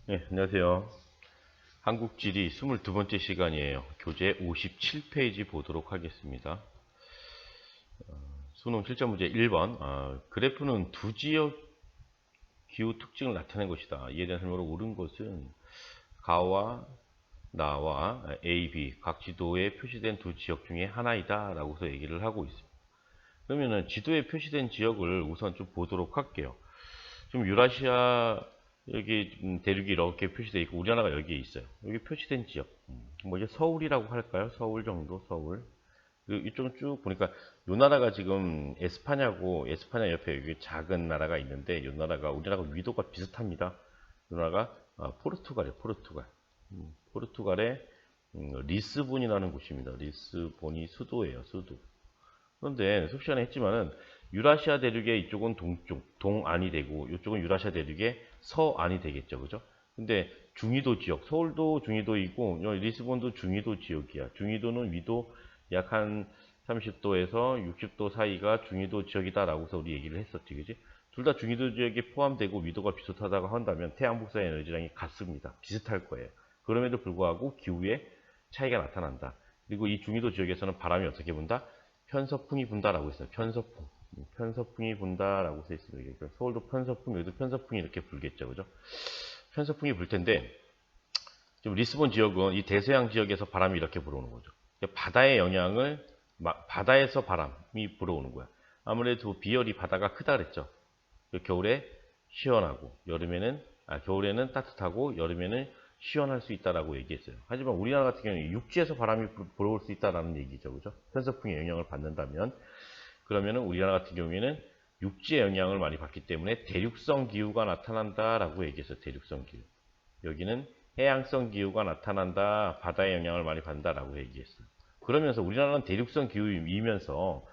네, 안녕하세요. 한국지리 22번째 시간이에요. 교재 57페이지 보도록 하겠습니다. 수능 실전 문제 1번. 그래프는 두 지역 기후 특징을 나타낸 것이다. 이에 대한 설명으로 옳은 것은 가와 나와 A, B 각 지도에 표시된 두 지역 중에 하나이다 라고서 얘기를 하고 있습니다. 그러면은 지도에 표시된 지역을 우선 좀 보도록 할게요. 지금 유라시아 여기 대륙이 이렇게 표시되어 있고 우리나라가 여기에 있어요. 여기 표시된 지역 뭐 이제 서울이라고 할까요? 서울 정도, 서울. 이쪽은 쭉 보니까 이 나라가 지금 에스파냐 옆에 여기 작은 나라가 있는데 이 나라가 우리나라가 위도가 비슷합니다. 이 나라가 포르투갈이에요. 포르투갈. 포르투갈의 리스본이라는 곳입니다. 리스본이 수도예요. 수도. 그런데 수업 시간에 했지만은 유라시아 대륙의 이쪽은 동쪽, 동안이 되고 이쪽은 유라시아 대륙의 서안이 되겠죠. 그죠? 근데 중위도 지역, 서울도 중위도이고 리스본도 중위도 지역이야. 중위도는 위도 약 한 30도에서 60도 사이가 중위도 지역이다라고서 우리 얘기를 했었지. 그지? 둘 다 중위도 지역에 포함되고 위도가 비슷하다고 한다면 태양 복사의 에너지량이 같습니다. 비슷할 거예요. 그럼에도 불구하고 기후에 차이가 나타난다. 그리고 이 중위도 지역에서는 바람이 어떻게 분다? 편서풍이 분다라고 했어요. 편서풍. 편서풍이 분다라고 써 있습니다. 그러니까 서울도 편서풍, 여기도 편서풍이 이렇게 불겠죠. 그죠? 편서풍이 불 텐데, 지금 리스본 지역은 이 대서양 지역에서 바람이 이렇게 불어오는 거죠. 바다의 영향을, 바다에서 바람이 불어오는 거야. 아무래도 비열이 바다가 크다 그랬죠. 겨울에 시원하고, 겨울에는 따뜻하고, 여름에는 시원할 수 있다라고 얘기했어요. 하지만 우리나라 같은 경우는 육지에서 바람이 불어올 수 있다라는 얘기죠. 그죠? 편서풍의 영향을 받는다면, 그러면은 우리나라 같은 경우에는 육지의 영향을 많이 받기 때문에 대륙성 기후가 나타난다라고 얘기했어요. 대륙성 기후. 여기는 해양성 기후가 나타난다. 바다의 영향을 많이 받는다라고 얘기했어요. 그러면서 우리나라는 대륙성 기후이면서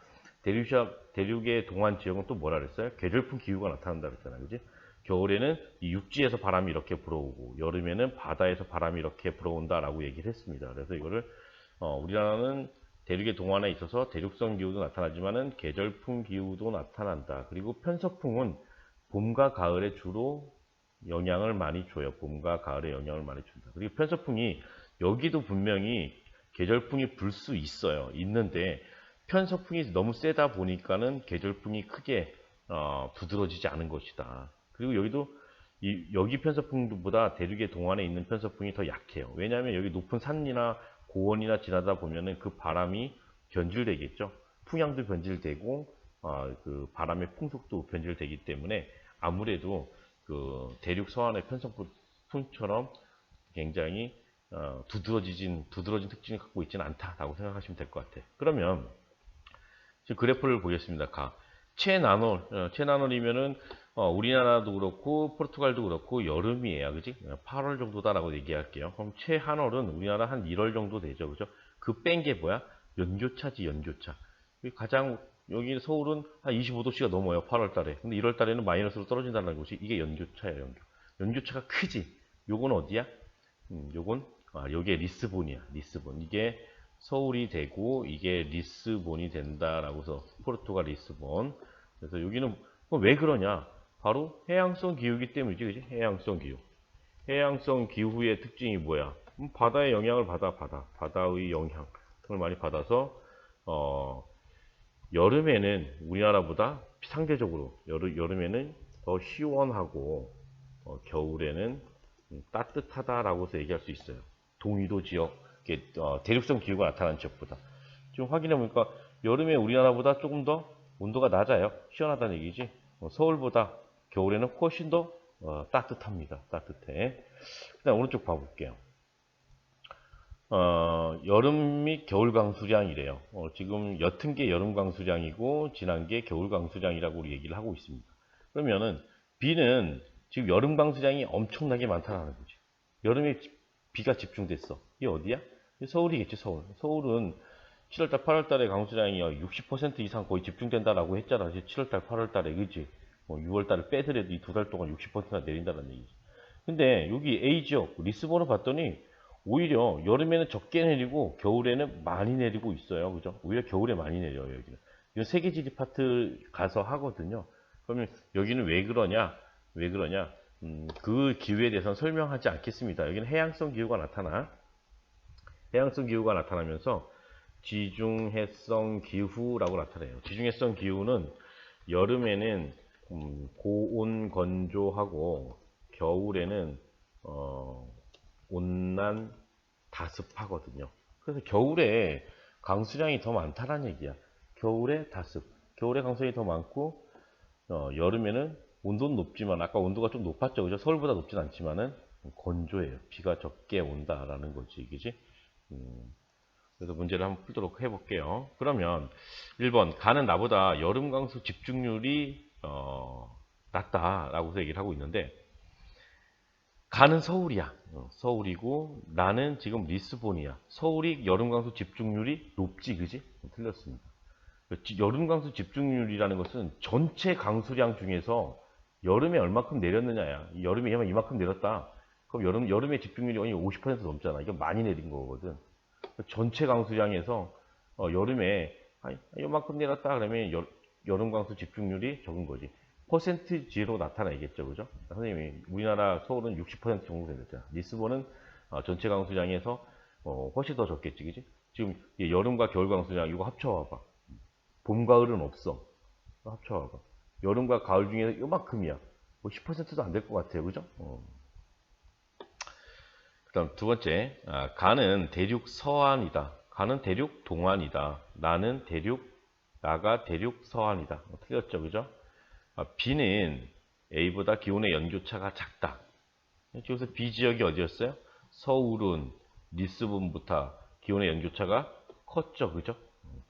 대륙의 동안 지역은 또 뭐라 그랬어요? 계절풍 기후가 나타난다 그랬잖아요. 그지? 겨울에는 이 육지에서 바람이 이렇게 불어오고 여름에는 바다에서 바람이 이렇게 불어온다라고 얘기를 했습니다. 그래서 이거를 우리나라는 대륙의 동안에 있어서 대륙성 기후도 나타나지만은 계절풍 기후도 나타난다. 그리고 편서풍은 봄과 가을에 주로 영향을 많이 줘요. 봄과 가을에 영향을 많이 준다. 그리고 편서풍이 여기도 분명히 계절풍이 불 수 있어요. 있는데 편서풍이 너무 세다 보니까는 계절풍이 크게 부드러지지 않은 것이다. 그리고 여기도 여기 편서풍보다 대륙의 동안에 있는 편서풍이 더 약해요. 왜냐하면 여기 높은 산이나 고원이나 지나다 보면은 그 바람이 변질되겠죠. 풍향도 변질되고 그 바람의 풍속도 변질되기 때문에 아무래도 그 대륙 서안의 편서풍처럼 굉장히 두드러진 특징을 갖고 있지는 않다라고 생각하시면 될 것 같아요. 그러면 지금 그래프를 보겠습니다. 최나놀이면은 우리나라도 그렇고 포르투갈도 그렇고 여름이에요. 그지? 8월 정도다라고 얘기할게요. 그럼 최한월은 우리나라 한 1월 정도 되죠. 그죠? 그 뺀 게 뭐야? 연교차지, 연교차. 가장 여기 서울은 한 25도씨가 넘어요. 8월 달에. 근데 1월 달에는 마이너스로 떨어진다는 것이 이게 연교차예요. 연교. 연교차가 크지? 요건 어디야? 요게 리스본이야. 리스본. 이게 서울이 되고 이게 리스본이 된다라고 해서 포르투갈 리스본. 그래서 여기는 왜 그러냐? 바로 해양성 기후이기 때문이지. 그지? 해양성 기후. 해양성 기후의 특징이 뭐야? 바다의 영향을 바다의 영향을 많이 받아서 여름에는 우리나라보다 상대적으로 여름에는 더 시원하고 겨울에는 따뜻하다라고 해서 얘기할 수 있어요. 동위도 지역, 대륙성 기후가 나타난 지역보다. 지금 확인해 보니까 여름에 우리나라보다 조금 더 온도가 낮아요. 시원하다는 얘기지. 서울보다 겨울에는 훨씬 더 따뜻합니다. 따뜻해. 그다음 오른쪽 봐볼게요. 여름 및 겨울 강수량이래요. 지금 옅은 게 여름 강수량이고 진한 게 겨울 강수량이라고 우리 얘기를 하고 있습니다. 그러면은 비는 지금 여름 강수량이 엄청나게 많다는 거지. 여름에 비가 집중됐어. 이게 어디야? 서울이겠지, 서울. 서울은 7월달, 8월달에 강수량이 60% 이상 거의 집중된다라고 했잖아. 7월달, 8월달에, 그지? 6월달에 빼더라도 이 두 달 동안 60%나 내린다는 얘기지. 근데 여기 A 지역, 리스본을 봤더니 오히려 여름에는 적게 내리고 겨울에는 많이 내리고 있어요. 그죠? 오히려 겨울에 많이 내려요, 여기는. 이거 세계지리 파트 가서 하거든요. 그러면 여기는 왜 그러냐? 왜 그러냐? 그 기후에 대해서는 설명하지 않겠습니다. 여기는 해양성 기후가 나타나. 해양성 기후가 나타나면서 지중해성 기후라고 나타나요. 지중해성 기후는 여름에는 고온 건조하고 겨울에는 온난 다습하거든요. 그래서 겨울에 강수량이 더 많다는 얘기야. 겨울에 다습. 겨울에 강수량이 더 많고 여름에는 온도는 높지만 아까 온도가 좀 높았죠. 그죠? 서울보다 높진 않지만은 건조해요. 비가 적게 온다라는 거지. 그지? 그래서 문제를 한번 풀도록 해볼게요. 그러면 1번 가는 나보다 여름 강수 집중률이 낮다라고 얘기를 하고 있는데 가는 서울이야. 서울이고 나는 지금 리스본이야. 서울이 여름 강수 집중률이 높지, 그지? 틀렸습니다. 여름 강수 집중률이라는 것은 전체 강수량 중에서 여름에 얼마큼 내렸느냐야. 여름에 이만큼 내렸다. 그럼 여름에 집중률이 50% 넘잖아. 이거 많이 내린 거거든. 전체 강수량에서 여름에 이만큼 내렸다 그러면 여름 강수 집중률이 적은 거지. 퍼센트지로 나타나겠죠, 그죠? 선생님이 우리나라 서울은 60% 정도 내렸잖아. 리스본은 전체 강수량에서 훨씬 더 적겠지, 그지? 지금 여름과 겨울 강수량 이거 합쳐봐봐. 봄, 가을은 없어. 합쳐봐봐. 여름과 가을 중에서 요만큼이야. 뭐 10%도 안 될 것 같아요, 그죠? 그다음 두 번째, 가는 대륙 서안이다. 가는 대륙 동안이다. 나가 대륙 서안이다. 틀렸죠, 그죠? B는 A보다 기온의 연교차가 작다. 여기서 B 지역이 어디였어요? 서울은 리스본부터 기온의 연교차가 컸죠, 그죠?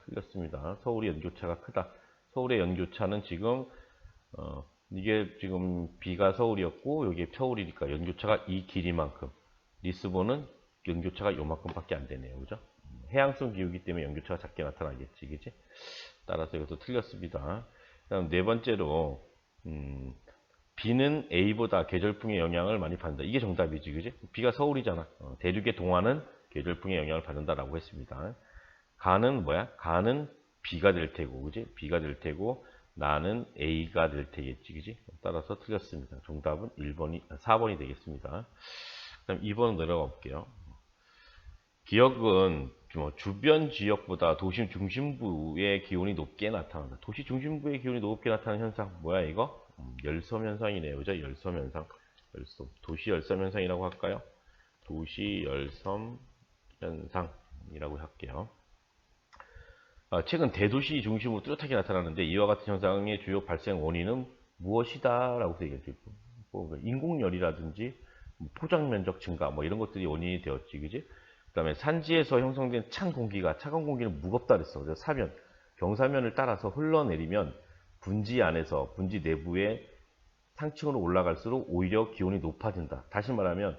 틀렸습니다. 서울의 연교차가 크다. 서울의 연교차는 지금 이게 지금 B가 서울이었고 여기에 서울이니까 연교차가 이 길이만큼. 리스본은 연교차가 요만큼밖에 안 되네요, 그죠? 해양성 기후이기 때문에 연교차가 작게 나타나겠지, 그지? 따라서 이것도 틀렸습니다. 그다음 네 번째로 B는 A보다 계절풍의 영향을 많이 받는다. 이게 정답이지, 그지? B가 서울이잖아. 대륙의 동안은 계절풍의 영향을 받는다라고 했습니다. 가는 뭐야? 가는 B가 될 테고, 그지? B가 될 테고, 나는 A가 될 테겠지, 그지? 따라서 틀렸습니다. 정답은 4번이 되겠습니다. 그다음 2번 내려가 볼게요. 기억은 주변 지역보다 도시 중심부의 기온이 높게 나타난다. 도시 중심부의 기온이 높게 나타나는 현상 뭐야 이거? 열섬 현상이네요. 그죠? 열섬 현상. 도시 열섬 현상이라고 할까요? 도시 열섬 현상이라고 할게요. 최근 대도시 중심으로 뚜렷하게 나타나는데 이와 같은 현상의 주요 발생 원인은 무엇이다? 라고 얘기했죠. 인공열이라든지 포장 면적 증가 이런 것들이 원인이 되었지, 그지? 그다음에 산지에서 형성된 찬 공기가 차가운 공기는 무겁다 그랬어. 그래서 사면, 경사면을 따라서 흘러내리면 분지 안에서 분지 내부에 상층으로 올라갈수록 오히려 기온이 높아진다. 다시 말하면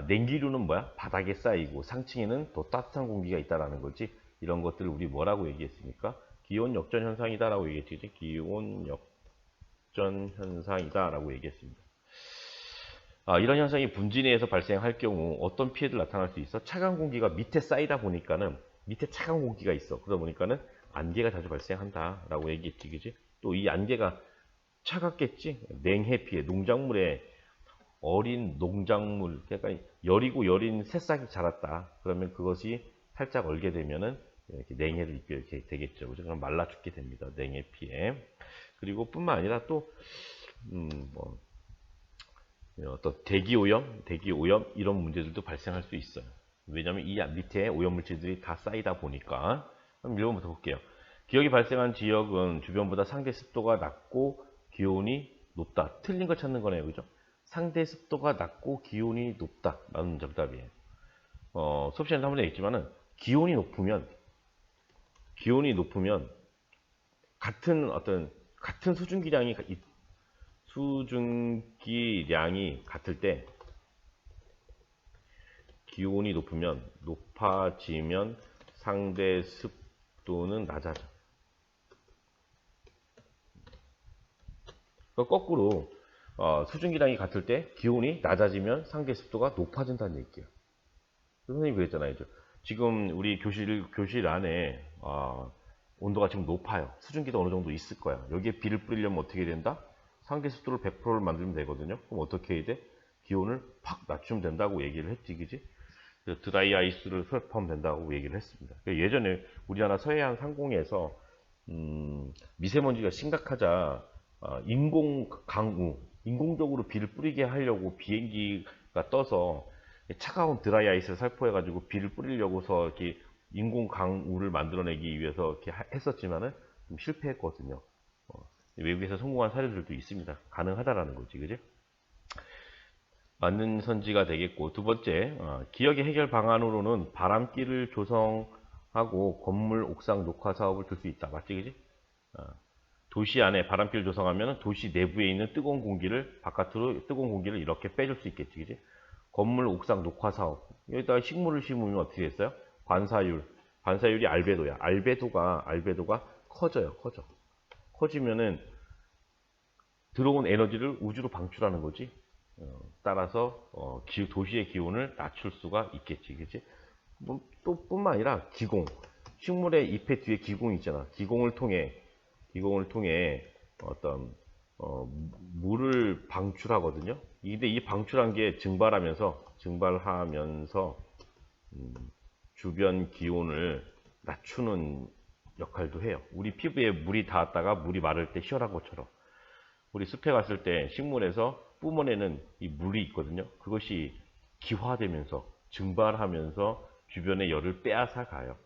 냉기류는 뭐야? 바닥에 쌓이고 상층에는 더 따뜻한 공기가 있다라는 거지. 이런 것들을 우리 뭐라고 얘기했습니까? 기온 역전 현상이다라고 얘기했지. 기온 역전 현상이다라고 얘기했습니다. 이런 현상이 분지 내에서 발생할 경우 어떤 피해들 나타날 수 있어? 차가운 공기가 밑에 쌓이다 보니까는 밑에 차가운 공기가 있어. 그러다 보니까는 안개가 자주 발생한다라고 얘기했지, 그지? 또 이 안개가 차갑겠지? 냉해 피해, 농작물에 어린 농작물, 그러니까 여린 새싹이 자랐다. 그러면 그것이 살짝 얼게 되면은 이렇게 냉해를 입게 되겠죠, 그죠? 그럼 말라 죽게 됩니다. 냉해 피해. 그리고 뿐만 아니라 또 어떤 대기 오염 이런 문제들도 발생할 수 있어요. 왜냐하면 이 밑에 오염물질들이 다 쌓이다 보니까. 그럼 1번부터 볼게요. 기억이 발생한 지역은 주변보다 상대 습도가 낮고 기온이 높다. 틀린 걸 찾는 거네요, 그죠? 상대 습도가 낮고 기온이 높다. 라는 정답이에요. 수업 시간에 한번 얘기했지만은 기온이 높으면 같은 수증기량이 같을 때 기온이 높아지면 상대 습도는 낮아져. 거꾸로 수증기량이 같을 때 기온이 낮아지면 상대 습도가 높아진다는 얘기예요. 선생님이 그랬잖아요. 지금 우리 교실 안에 온도가 지금 높아요. 수증기도 어느 정도 있을 거야. 여기에 비를 뿌리려면 어떻게 된다? 상계 습도를 100%를 만들면 되거든요. 그럼 어떻게 해야 돼? 기온을 팍 낮추면 된다고 얘기를 했지, 그지? 드라이 아이스를 설치하면 된다고 얘기를 했습니다. 예전에 우리나라 서해안 상공에서 미세먼지가 심각하자 인공 강우, 인공적으로 비를 뿌리게 하려고 비행기가 떠서 차가운 드라이 아이스를 살포해가지고 비를 뿌리려고서 이렇게 인공 강우를 만들어내기 위해서 이렇게 했었지만은 좀 실패했거든요. 외국에서 성공한 사례들도 있습니다. 가능하다라는 거지, 그지? 맞는 선지가 되겠고, 두 번째, 기억의 해결 방안으로는 바람길을 조성하고 건물 옥상 녹화 사업을 들 수 있다. 맞지, 그지? 도시 안에 바람길 조성하면 도시 내부에 있는 뜨거운 공기를 바깥으로 뜨거운 공기를 이렇게 빼줄 수 있겠지, 그지? 건물 옥상 녹화 사업. 여기다가 식물을 심으면 어떻게 됐어요? 반사율이 알베도야. 알베도가 커져요. 커지면은 들어온 에너지를 우주로 방출하는 거지. 따라서 도시의 기온을 낮출 수가 있겠지, 그치? 또 뿐만 아니라 기공. 식물의 잎의 뒤에 기공이 있잖아. 기공을 통해 어떤 물을 방출하거든요. 근데 이 방출한 게 증발하면서 주변 기온을 낮추는 역할도 해요. 우리 피부에 물이 닿았다가 물이 마를 때 시원한 것처럼 우리 숲에 갔을 때 식물에서 뿜어내는 이 물이 있거든요. 그것이 기화되면서 증발하면서 주변의 열을 빼앗아 가요.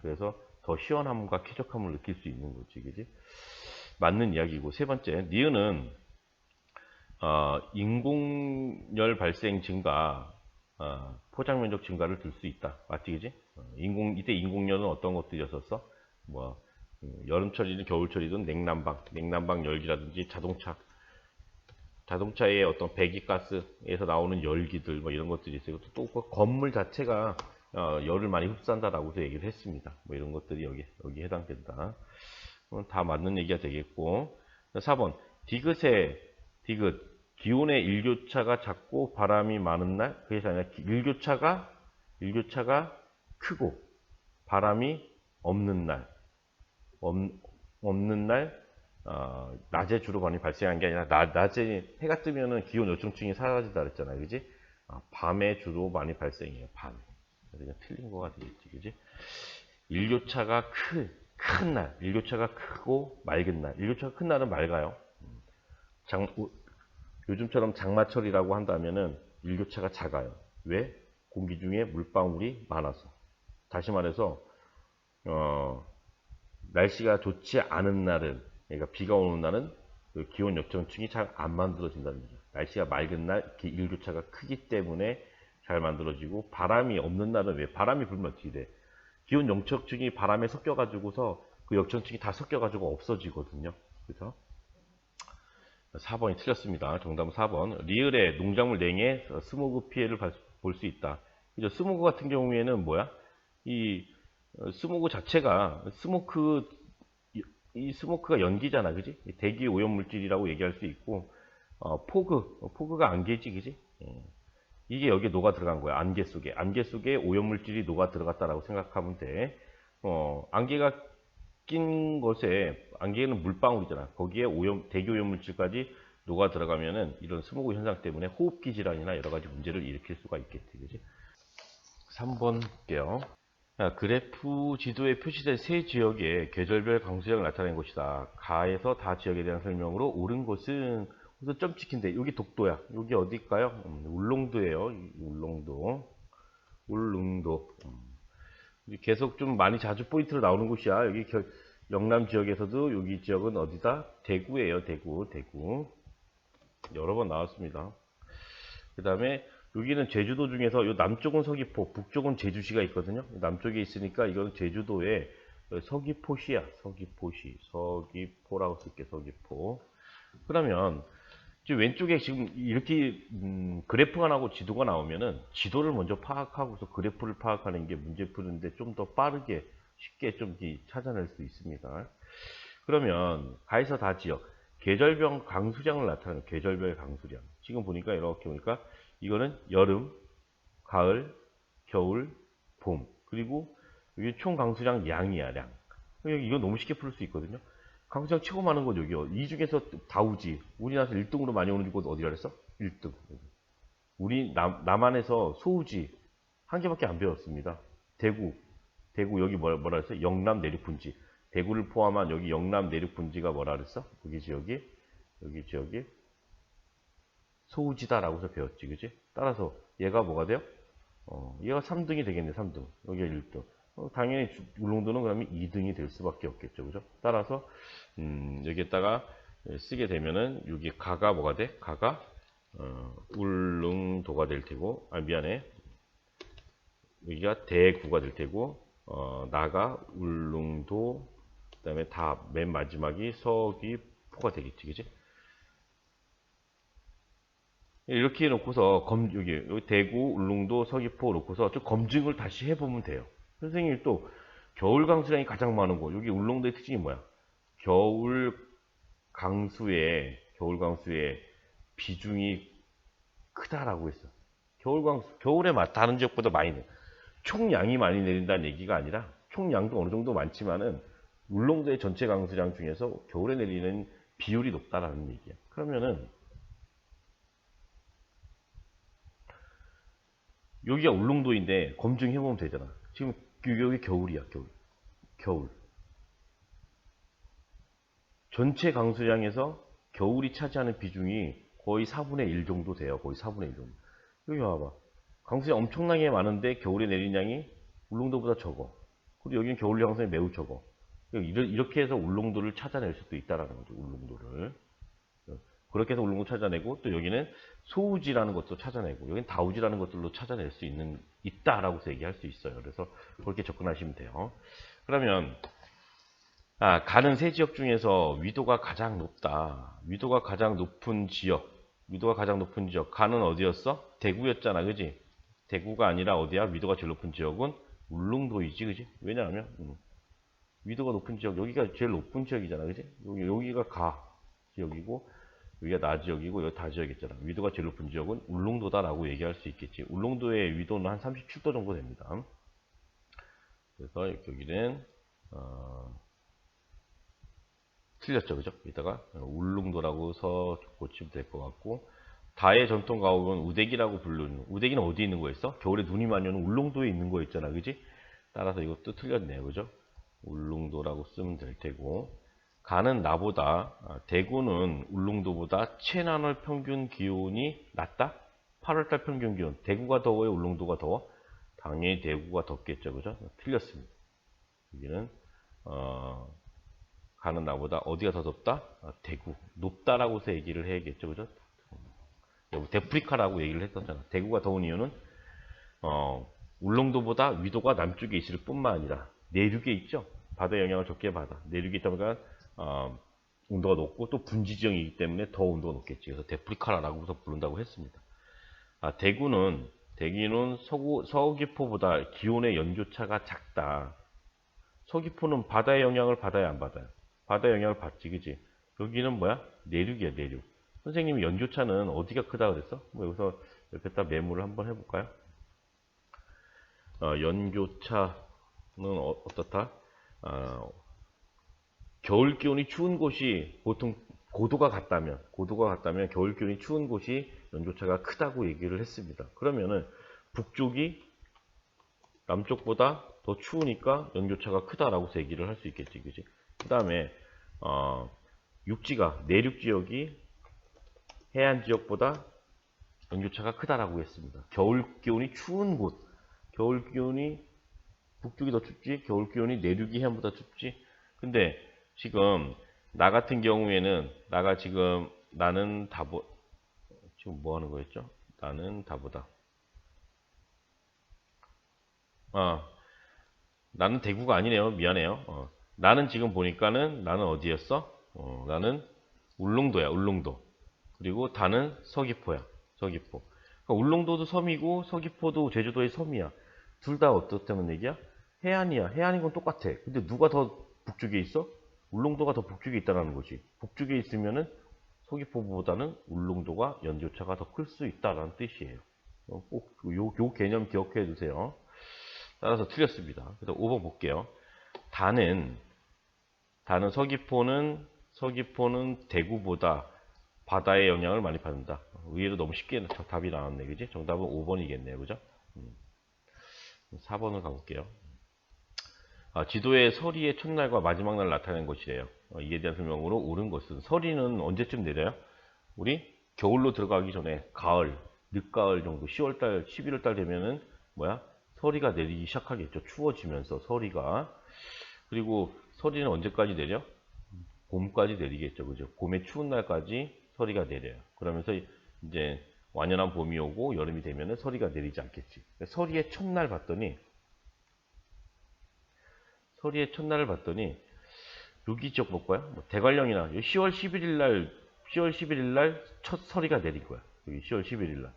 그래서 더 시원함과 쾌적함을 느낄 수 있는 거지, 그지? 맞는 이야기고. 세 번째, 니은은 인공열 발생 증가, 포장 면적 증가를 들 수 있다. 맞지, 그지? 이때 인공열은 어떤 것들이었었어? 뭐 여름철이든 겨울철이든 냉난방 열기라든지 자동차의 어떤 배기가스에서 나오는 열기들 뭐 이런 것들이 있어요. 또 건물 자체가 열을 많이 흡수한다라고 얘기를 했습니다. 뭐 이런 것들이 여기 해당된다. 다 맞는 얘기가 되겠고. 4번 디귿 기온의 일교차가 작고 바람이 많은 날, 그게 아니라 일교차가 크고 바람이 없는 날, 낮에 주로 많이 발생한 게 아니라 낮에 해가 뜨면은 기온 요청층이 사라진다 그랬잖아요, 그지? 밤에 주로 많이 발생해요. 밤에. 그래서 틀린 거가 되겠지, 그지? 일교차가 큰 날, 일교차가 크고 맑은 날. 일교차가 큰 날은 맑아요. 요즘처럼 장마철이라고 한다면은 일교차가 작아요. 왜? 공기 중에 물방울이 많아서. 다시 말해서 날씨가 좋지 않은 날은, 그러니까 비가 오는 날은 그 기온 역정층이 잘 안 만들어진다는 거죠. 날씨가 맑은 날 이렇게 일교차가 크기 때문에 잘 만들어지고, 바람이 없는 날은 왜? 바람이 불면 어떻게 돼? 기온 역정층이 바람에 섞여가지고서 그 역정층이 다 섞여가지고 없어지거든요. 그죠? 4번이 틀렸습니다. 정답은 4번. 리을의 농작물 냉해 스모그 피해를 볼 수 있다. 그죠? 스모그 같은 경우에는 뭐야? 이 스모그 자체가 이 스모크가 연기잖아, 그지? 대기 오염 물질이라고 얘기할 수 있고, 포그가 안개지, 그지? 이게 여기에 녹아 들어간 거야. 안개 속에 오염 물질이 녹아 들어갔다라고 생각하면 돼. 안개가 낀 것에, 안개는 물방울이잖아. 거기에 대기 오염 물질까지 녹아 들어가면은 이런 스모그 현상 때문에 호흡기 질환이나 여러 가지 문제를 일으킬 수가 있겠지, 그지? 3번 볼게요. 그래프 지도에 표시된 세 지역의 계절별 강수량을 나타낸 것이다. 가에서 다 지역에 대한 설명으로 옳은 곳은 우선 점 찍힌데 여기 독도야. 여기 어딜까요? 울릉도예요. 울릉도. 계속 좀 많이 자주 포인트로 나오는 곳이야. 여기 영남 지역에서도 여기 지역은 어디다? 대구예요. 대구. 여러 번 나왔습니다. 그 다음에 여기는 제주도 중에서 요 남쪽은 서귀포, 북쪽은 제주시가 있거든요. 남쪽에 있으니까 이건 제주도의 서귀포시야. 서귀포라고 쓸게, 서귀포. 그러면 왼쪽에 지금 이렇게 그래프가 나오고 지도가 나오면은 지도를 먼저 파악하고서 그래프를 파악하는 게 문제 푸는데 좀 더 빠르게 쉽게 좀 찾아낼 수 있습니다. 그러면 가에서 다 지역 계절별 강수량을 나타내는 계절별 강수량. 지금 보니까 이렇게 보니까 이거는 여름, 가을, 겨울, 봄. 그리고 여기 총 강수량 양이야, 량. 이거 너무 쉽게 풀 수 있거든요. 강수량 최고 많은 곳 여기요. 이 중에서 다우지. 우리나라에서 1등으로 많이 오는 곳 어디라 그랬어? 1등. 우리 남한에서 소우지 한 개밖에 안 배웠습니다. 대구 여기 뭐라 그랬어? 영남 내륙분지. 대구를 포함한 여기 영남 내륙분지가 뭐라 그랬어? 여기 지역이 소우지다라고 해서 배웠지, 그지? 따라서 얘가 뭐가 돼요? 얘가 3등이 되겠네, 3등. 여기가 1등. 당연히 울릉도는 그러면 2등이 될 수밖에 없겠죠, 그죠? 따라서 여기에다가 쓰게 되면은 여기 가가 뭐가 돼? 가가 울릉도가 될 테고, 미안해. 여기가 대구가 될 테고, 나가 울릉도, 그다음에 다 맨 마지막이 서귀포가 되겠지, 그지? 이렇게 놓고서 여기 대구, 울릉도, 서귀포 놓고서 좀 검증을 다시 해보면 돼요. 선생님이 또 겨울 강수량이 가장 많은 곳, 여기 울릉도의 특징이 뭐야? 겨울 강수의 비중이 크다라고 했어. 겨울에 다른 지역보다 많이 내. 총량이 많이 내린다는 얘기가 아니라 총량도 어느 정도 많지만은 울릉도의 전체 강수량 중에서 겨울에 내리는 비율이 높다라는 얘기야. 그러면은 여기가 울릉도인데 검증해보면 되잖아. 지금 여기 겨울이야, 겨울. 전체 강수량에서 겨울이 차지하는 비중이 거의 4분의 1 정도 돼요. 거의 4분의 1 정도. 여기 봐봐. 강수량 엄청나게 많은데 겨울에 내린 양이 울릉도보다 적어. 그리고 여기는 겨울 강수량이 매우 적어. 이렇게 해서 울릉도를 찾아낼 수도 있다라는 거죠. 울릉도를. 그렇게 해서 울릉도 찾아내고, 또 여기는 소우지라는 것도 찾아내고, 여기는 다우지라는 것들로 찾아낼 수 있다라고 해서 얘기할 수 있어요. 그래서 그렇게 접근하시면 돼요. 그러면 가는 세 지역 중에서 위도가 가장 높다. 위도가 가장 높은 지역. 가는 어디였어? 대구였잖아, 그지? 대구가 아니라 어디야? 위도가 제일 높은 지역은 울릉도이지, 그지? 왜냐하면 위도가 높은 지역, 여기가 제일 높은 지역이잖아, 그지? 여기가 가 지역이고, 여기가 나 지역이고, 여기 다 지역이잖아. 위도가 제일 높은 지역은 울릉도다라고 얘기할 수 있겠지. 울릉도의 위도는 한 37도 정도 됩니다. 그래서 여기는 틀렸죠, 그죠? 이따가 울릉도라고 고치면 될 것 같고, 다의 전통 가옥은 우대기라고 부르는, 우대기는 어디 있는 거였어? 겨울에 눈이 많이 오는 울릉도에 있는 거 있잖아, 그지? 따라서 이것도 틀렸네요, 그죠? 울릉도라고 쓰면 될 테고, 가는 나보다, 대구는 울릉도보다 최난월 평균 기온이 낮다? 8월달 평균 기온, 대구가 더워요, 울릉도가 더워? 당연히 대구가 덥겠죠, 그죠? 틀렸습니다. 여기는 가는 나보다 어디가 더 덥다? 대구. 높다라고 해서 얘기를 해야겠죠, 그죠? 데프리카라고 얘기를 했었잖아. 대구가 더운 이유는 울릉도보다 위도가 남쪽에 있을 뿐만 아니라 내륙에 있죠. 바다의 영향을 적게 받아. 내륙에 있다 보니까 온도가 높고, 또 분지 지형이기 때문에 더 온도가 높겠지. 그래서 데프리카라고 해서 부른다고 했습니다. 대구는 서귀포보다 기온의 연조차가 작다. 서귀포는 바다의 영향을 받아야 안 받아요? 바다의 영향을 받지, 그지? 여기는 뭐야? 내륙이야, 내륙. 선생님이 연조차는 어디가 크다 그랬어? 여기서 옆에다 메모를 한번 해볼까요? 연조차는 어떻다? 겨울 기온이 추운 곳이 보통 고도가 같다면 겨울 기온이 추운 곳이 연조차가 크다고 얘기를 했습니다. 그러면은 북쪽이 남쪽보다 더 추우니까 연조차가 크다라고 해서 얘기를 할 수 있겠지, 그지? 그 다음에 육지가 내륙 지역이 해안 지역보다 연조차가 크다라고 했습니다. 겨울 기온이 추운 곳, 겨울 기온이 북쪽이 더 춥지, 겨울 기온이 내륙이 해안보다 춥지. 근데 지금 나 같은 경우에는 나는 지금 뭐 하는 거였죠? 나는 다보다. 나는 대구가 아니네요. 미안해요. 나는 지금 보니까는 나는 어디였어? 나는 울릉도야, 울릉도. 그리고 다는 서귀포야, 서귀포. 그러니까 울릉도도 섬이고 서귀포도 제주도의 섬이야. 둘 다 어떻다는 얘기야? 해안이야. 해안인 건 똑같아. 근데 누가 더 북쪽에 있어? 울릉도가 더 북쪽에 있다는 거지. 북쪽에 있으면은 서귀포보다는 울릉도가 연조차가 더 클 수 있다는 뜻이에요. 꼭 요 개념 기억해 두세요. 따라서 틀렸습니다. 그래서 5번 볼게요. 다는 다는 서귀포는 대구보다 바다의 영향을 많이 받는다. 의외로 너무 쉽게 답이 나왔네. 그지? 정답은 5번이겠네요. 그죠? 4번을 가볼게요. 지도에 서리의 첫날과 마지막 날 나타낸 것이래요. 이에 대한 설명으로 옳은 것은 서리는 언제쯤 내려요? 우리 겨울로 들어가기 전에 가을, 늦가을 정도 10월달, 11월달 되면은 뭐야? 서리가 내리기 시작하겠죠. 추워지면서 서리가. 그리고 서리는 언제까지 내려? 봄까지 내리겠죠. 그죠? 봄의 추운 날까지 서리가 내려요. 그러면서 이제 완연한 봄이 오고 여름이 되면은 서리가 내리지 않겠지. 서리의 첫날 봤더니 여기 지역 볼까요? 뭐 대관령이나 10월 11일 날 첫 서리가 내린 거야. 여기 10월 11일 날.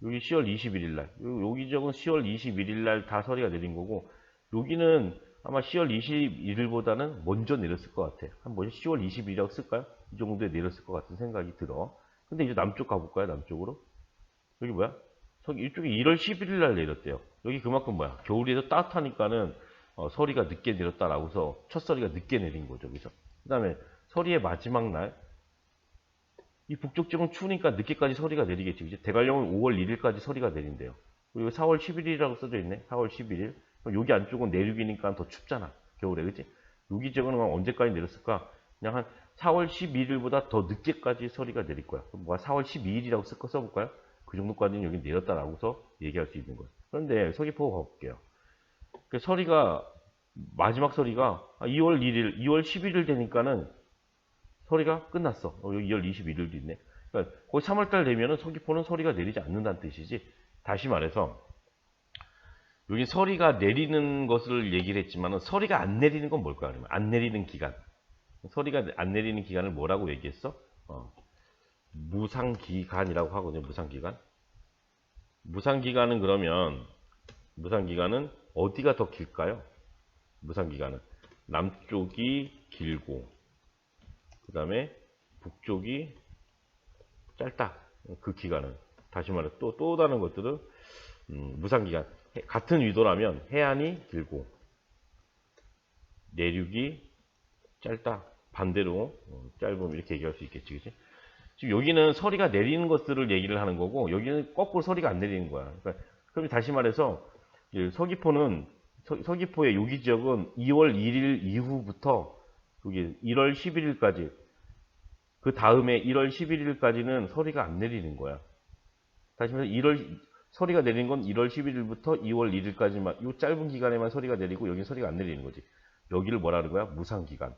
여기 10월 21일 날. 여기 지역은 10월 21일 날 다 서리가 내린 거고, 여기는 아마 10월 21일보다는 먼저 내렸을 것 같아. 한번 10월 20일이라고 쓸까요? 이 정도에 내렸을 것 같은 생각이 들어. 근데 이제 남쪽 가볼까요? 남쪽으로. 여기 뭐야? 이쪽에 1월 11일 날 내렸대요. 여기 그만큼 뭐야? 겨울에도 따뜻하니까는 서리가 늦게 내렸다라고서 첫 서리가 늦게 내린 거죠. 그죠? 그 다음에 서리의 마지막 날. 이 북쪽 지역은 추우니까 늦게까지 서리가 내리겠지. 그죠? 대관령은 5월 1일까지 서리가 내린대요. 그리고 4월 11일이라고 써져 있네. 4월 11일. 여기 안쪽은 내륙이니까 더 춥잖아. 겨울에. 그치? 여기 지역은 언제까지 내렸을까? 그냥 한 4월 11일보다 더 늦게까지 서리가 내릴 거야. 그럼 뭐가 4월 12일이라고 써볼까요? 그 정도까지는 여기 내렸다라고서 얘기할 수 있는 거예요. 그런데 서귀포 가볼게요. 그 서리가 마지막 서리가 2월 1일, 2월 11일 되니까는 서리가 끝났어. 여기 2월 21일도 있네. 그러니까 거의 3월달 되면은 서귀포는 서리가 내리지 않는다는 뜻이지. 다시 말해서 여기 서리가 내리는 것을 얘기를 했지만은 서리가 안 내리는 건 뭘까? 그러면 안 내리는 기간. 서리가 안 내리는 기간을 뭐라고 얘기했어? 무상기간이라고 하거든요. 무상기간. 무상기간은 그러면 무상기간은 어디가 더 길까요? 무상기간은 남쪽이 길고 그 다음에 북쪽이 짧다. 그 기간은 다시 말해 또 다른 것들은 무상기간 같은 위도라면 해안이 길고 내륙이 짧다. 반대로 짧으면 이렇게 얘기할 수 있겠지. 그치? 지금 여기는 서리가 내리는 것들을 얘기를 하는 거고 여기는 거꾸로 서리가 안 내리는 거야. 그러니까 그럼 다시 말해서 서귀포의 여기 지역은 2월 1일 이후부터 여기 1월 11일까지 그 다음에 1월 11일까지는 서리가 안 내리는 거야. 다시 말해서 서리가 내리는 건 1월 11일부터 2월 1일까지만 이 짧은 기간에만 서리가 내리고 여기는 서리가 안 내리는 거지. 여기를 뭐라는 거야? 무상기간.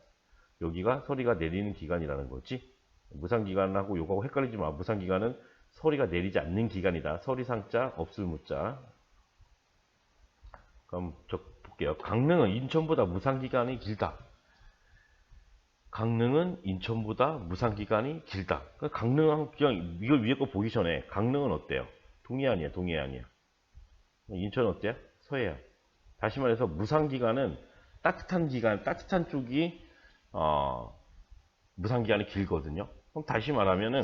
여기가 서리가 내리는 기간이라는 거지. 무상기간하고 요거하고 헷갈리지 마. 무상기간은 서리가 내리지 않는 기간이다. 서리상자 없을 무자. 그럼 저 볼게요. 강릉은 인천보다 무상기간이 길다. 강릉은 인천보다 무상기간이 길다. 그러니까 강릉은 그냥 이걸 위에 거 보기 전에 강릉은 어때요? 동해안이야, 동해안이야. 인천은 어때요? 서해안. 다시 말해서 무상기간은 따뜻한 쪽이 무상기간이 길거든요. 그럼 다시 말하면은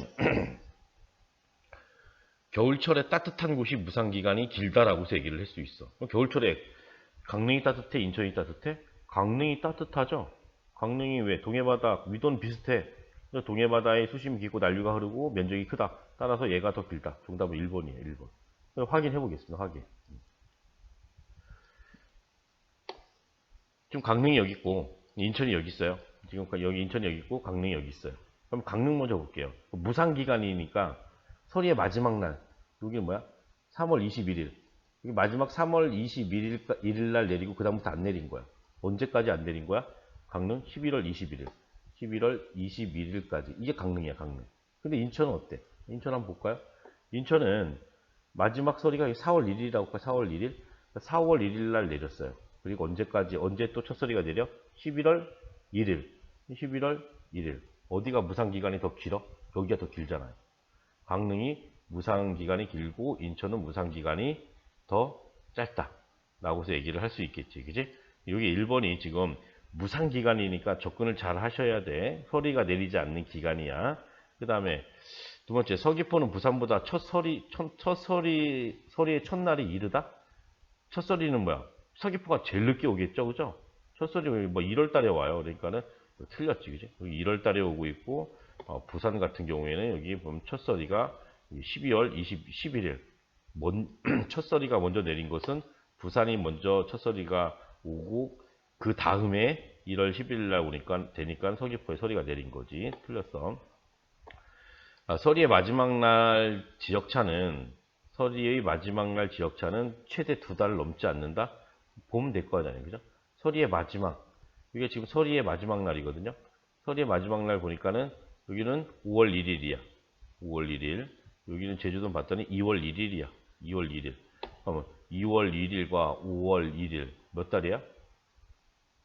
겨울철에 따뜻한 곳이 무상기간이 길다라고서 얘기를 할 수 있어. 그럼 겨울철에 강릉이 따뜻해? 인천이 따뜻해? 강릉이 따뜻하죠. 강릉이 왜? 동해바다 위도는 비슷해. 동해바다에 수심이 깊고 난류가 흐르고 면적이 크다. 따라서 얘가 더 길다. 정답은 1번이에요. 1번. 확인해 보겠습니다. 확인. 지금 강릉이 여기 있고 인천이 여기 있어요. 지금 여기 인천이 여기 있고 강릉이 여기 있어요. 그럼 강릉 먼저 볼게요. 무상기간이니까 서리의 마지막 날. 여기 뭐야? 3월 21일. 여기 마지막 3월 21일 날 내리고 그 다음부터 안 내린 거야. 언제까지 안 내린 거야? 강릉 11월 21일. 11월 21일까지. 이게 강릉이야, 강릉. 근데 인천은 어때? 인천 한번 볼까요? 인천은 마지막 서리가 4월 1일이라고 할까? 4월 1일? 4월 1일 날 내렸어요. 그리고 언제 또 첫 서리가 내려? 11월 1일. 11월 1일. 어디가 무상기간이 더 길어? 여기가 더 길잖아요. 강릉이 무상기간이 길고 인천은 무상기간이 더 짧다. 라고서 얘기를 할 수 있겠지. 그지? 여기 1번이 지금 무상기간이니까 접근을 잘 하셔야 돼. 서리가 내리지 않는 기간이야. 그 다음에 두 번째, 서귀포는 부산보다 서리의 첫날이 이르다? 첫 서리는 뭐야? 서귀포가 제일 늦게 오겠죠? 그죠? 첫설이 뭐 1월 달에 와요. 그러니까는 틀렸지, 그지? 1월 달에 오고 있고, 부산 같은 경우에는 여기 보면 첫설이가 12월 11일. 첫설이가 먼저 내린 것은 부산이 먼저 첫설이가 오고, 그 다음에 1월 11일 날 오니까, 되니까 서귀포에 서리가 내린 거지. 틀렸어. 서리의 마지막 날 지역차는, 서리의 마지막 날 지역차는 최대 2달 넘지 않는다? 보면 될 거 아니에요. 그죠? 서리의 마지막. 이게 지금 서리의 마지막 날이거든요. 서리의 마지막 날 보니까는 여기는 5월 1일이야. 5월 1일. 여기는 제주도 봤더니 2월 1일이야. 2월 1일. 그러면 2월 1일과 5월 1일. 몇 달이야?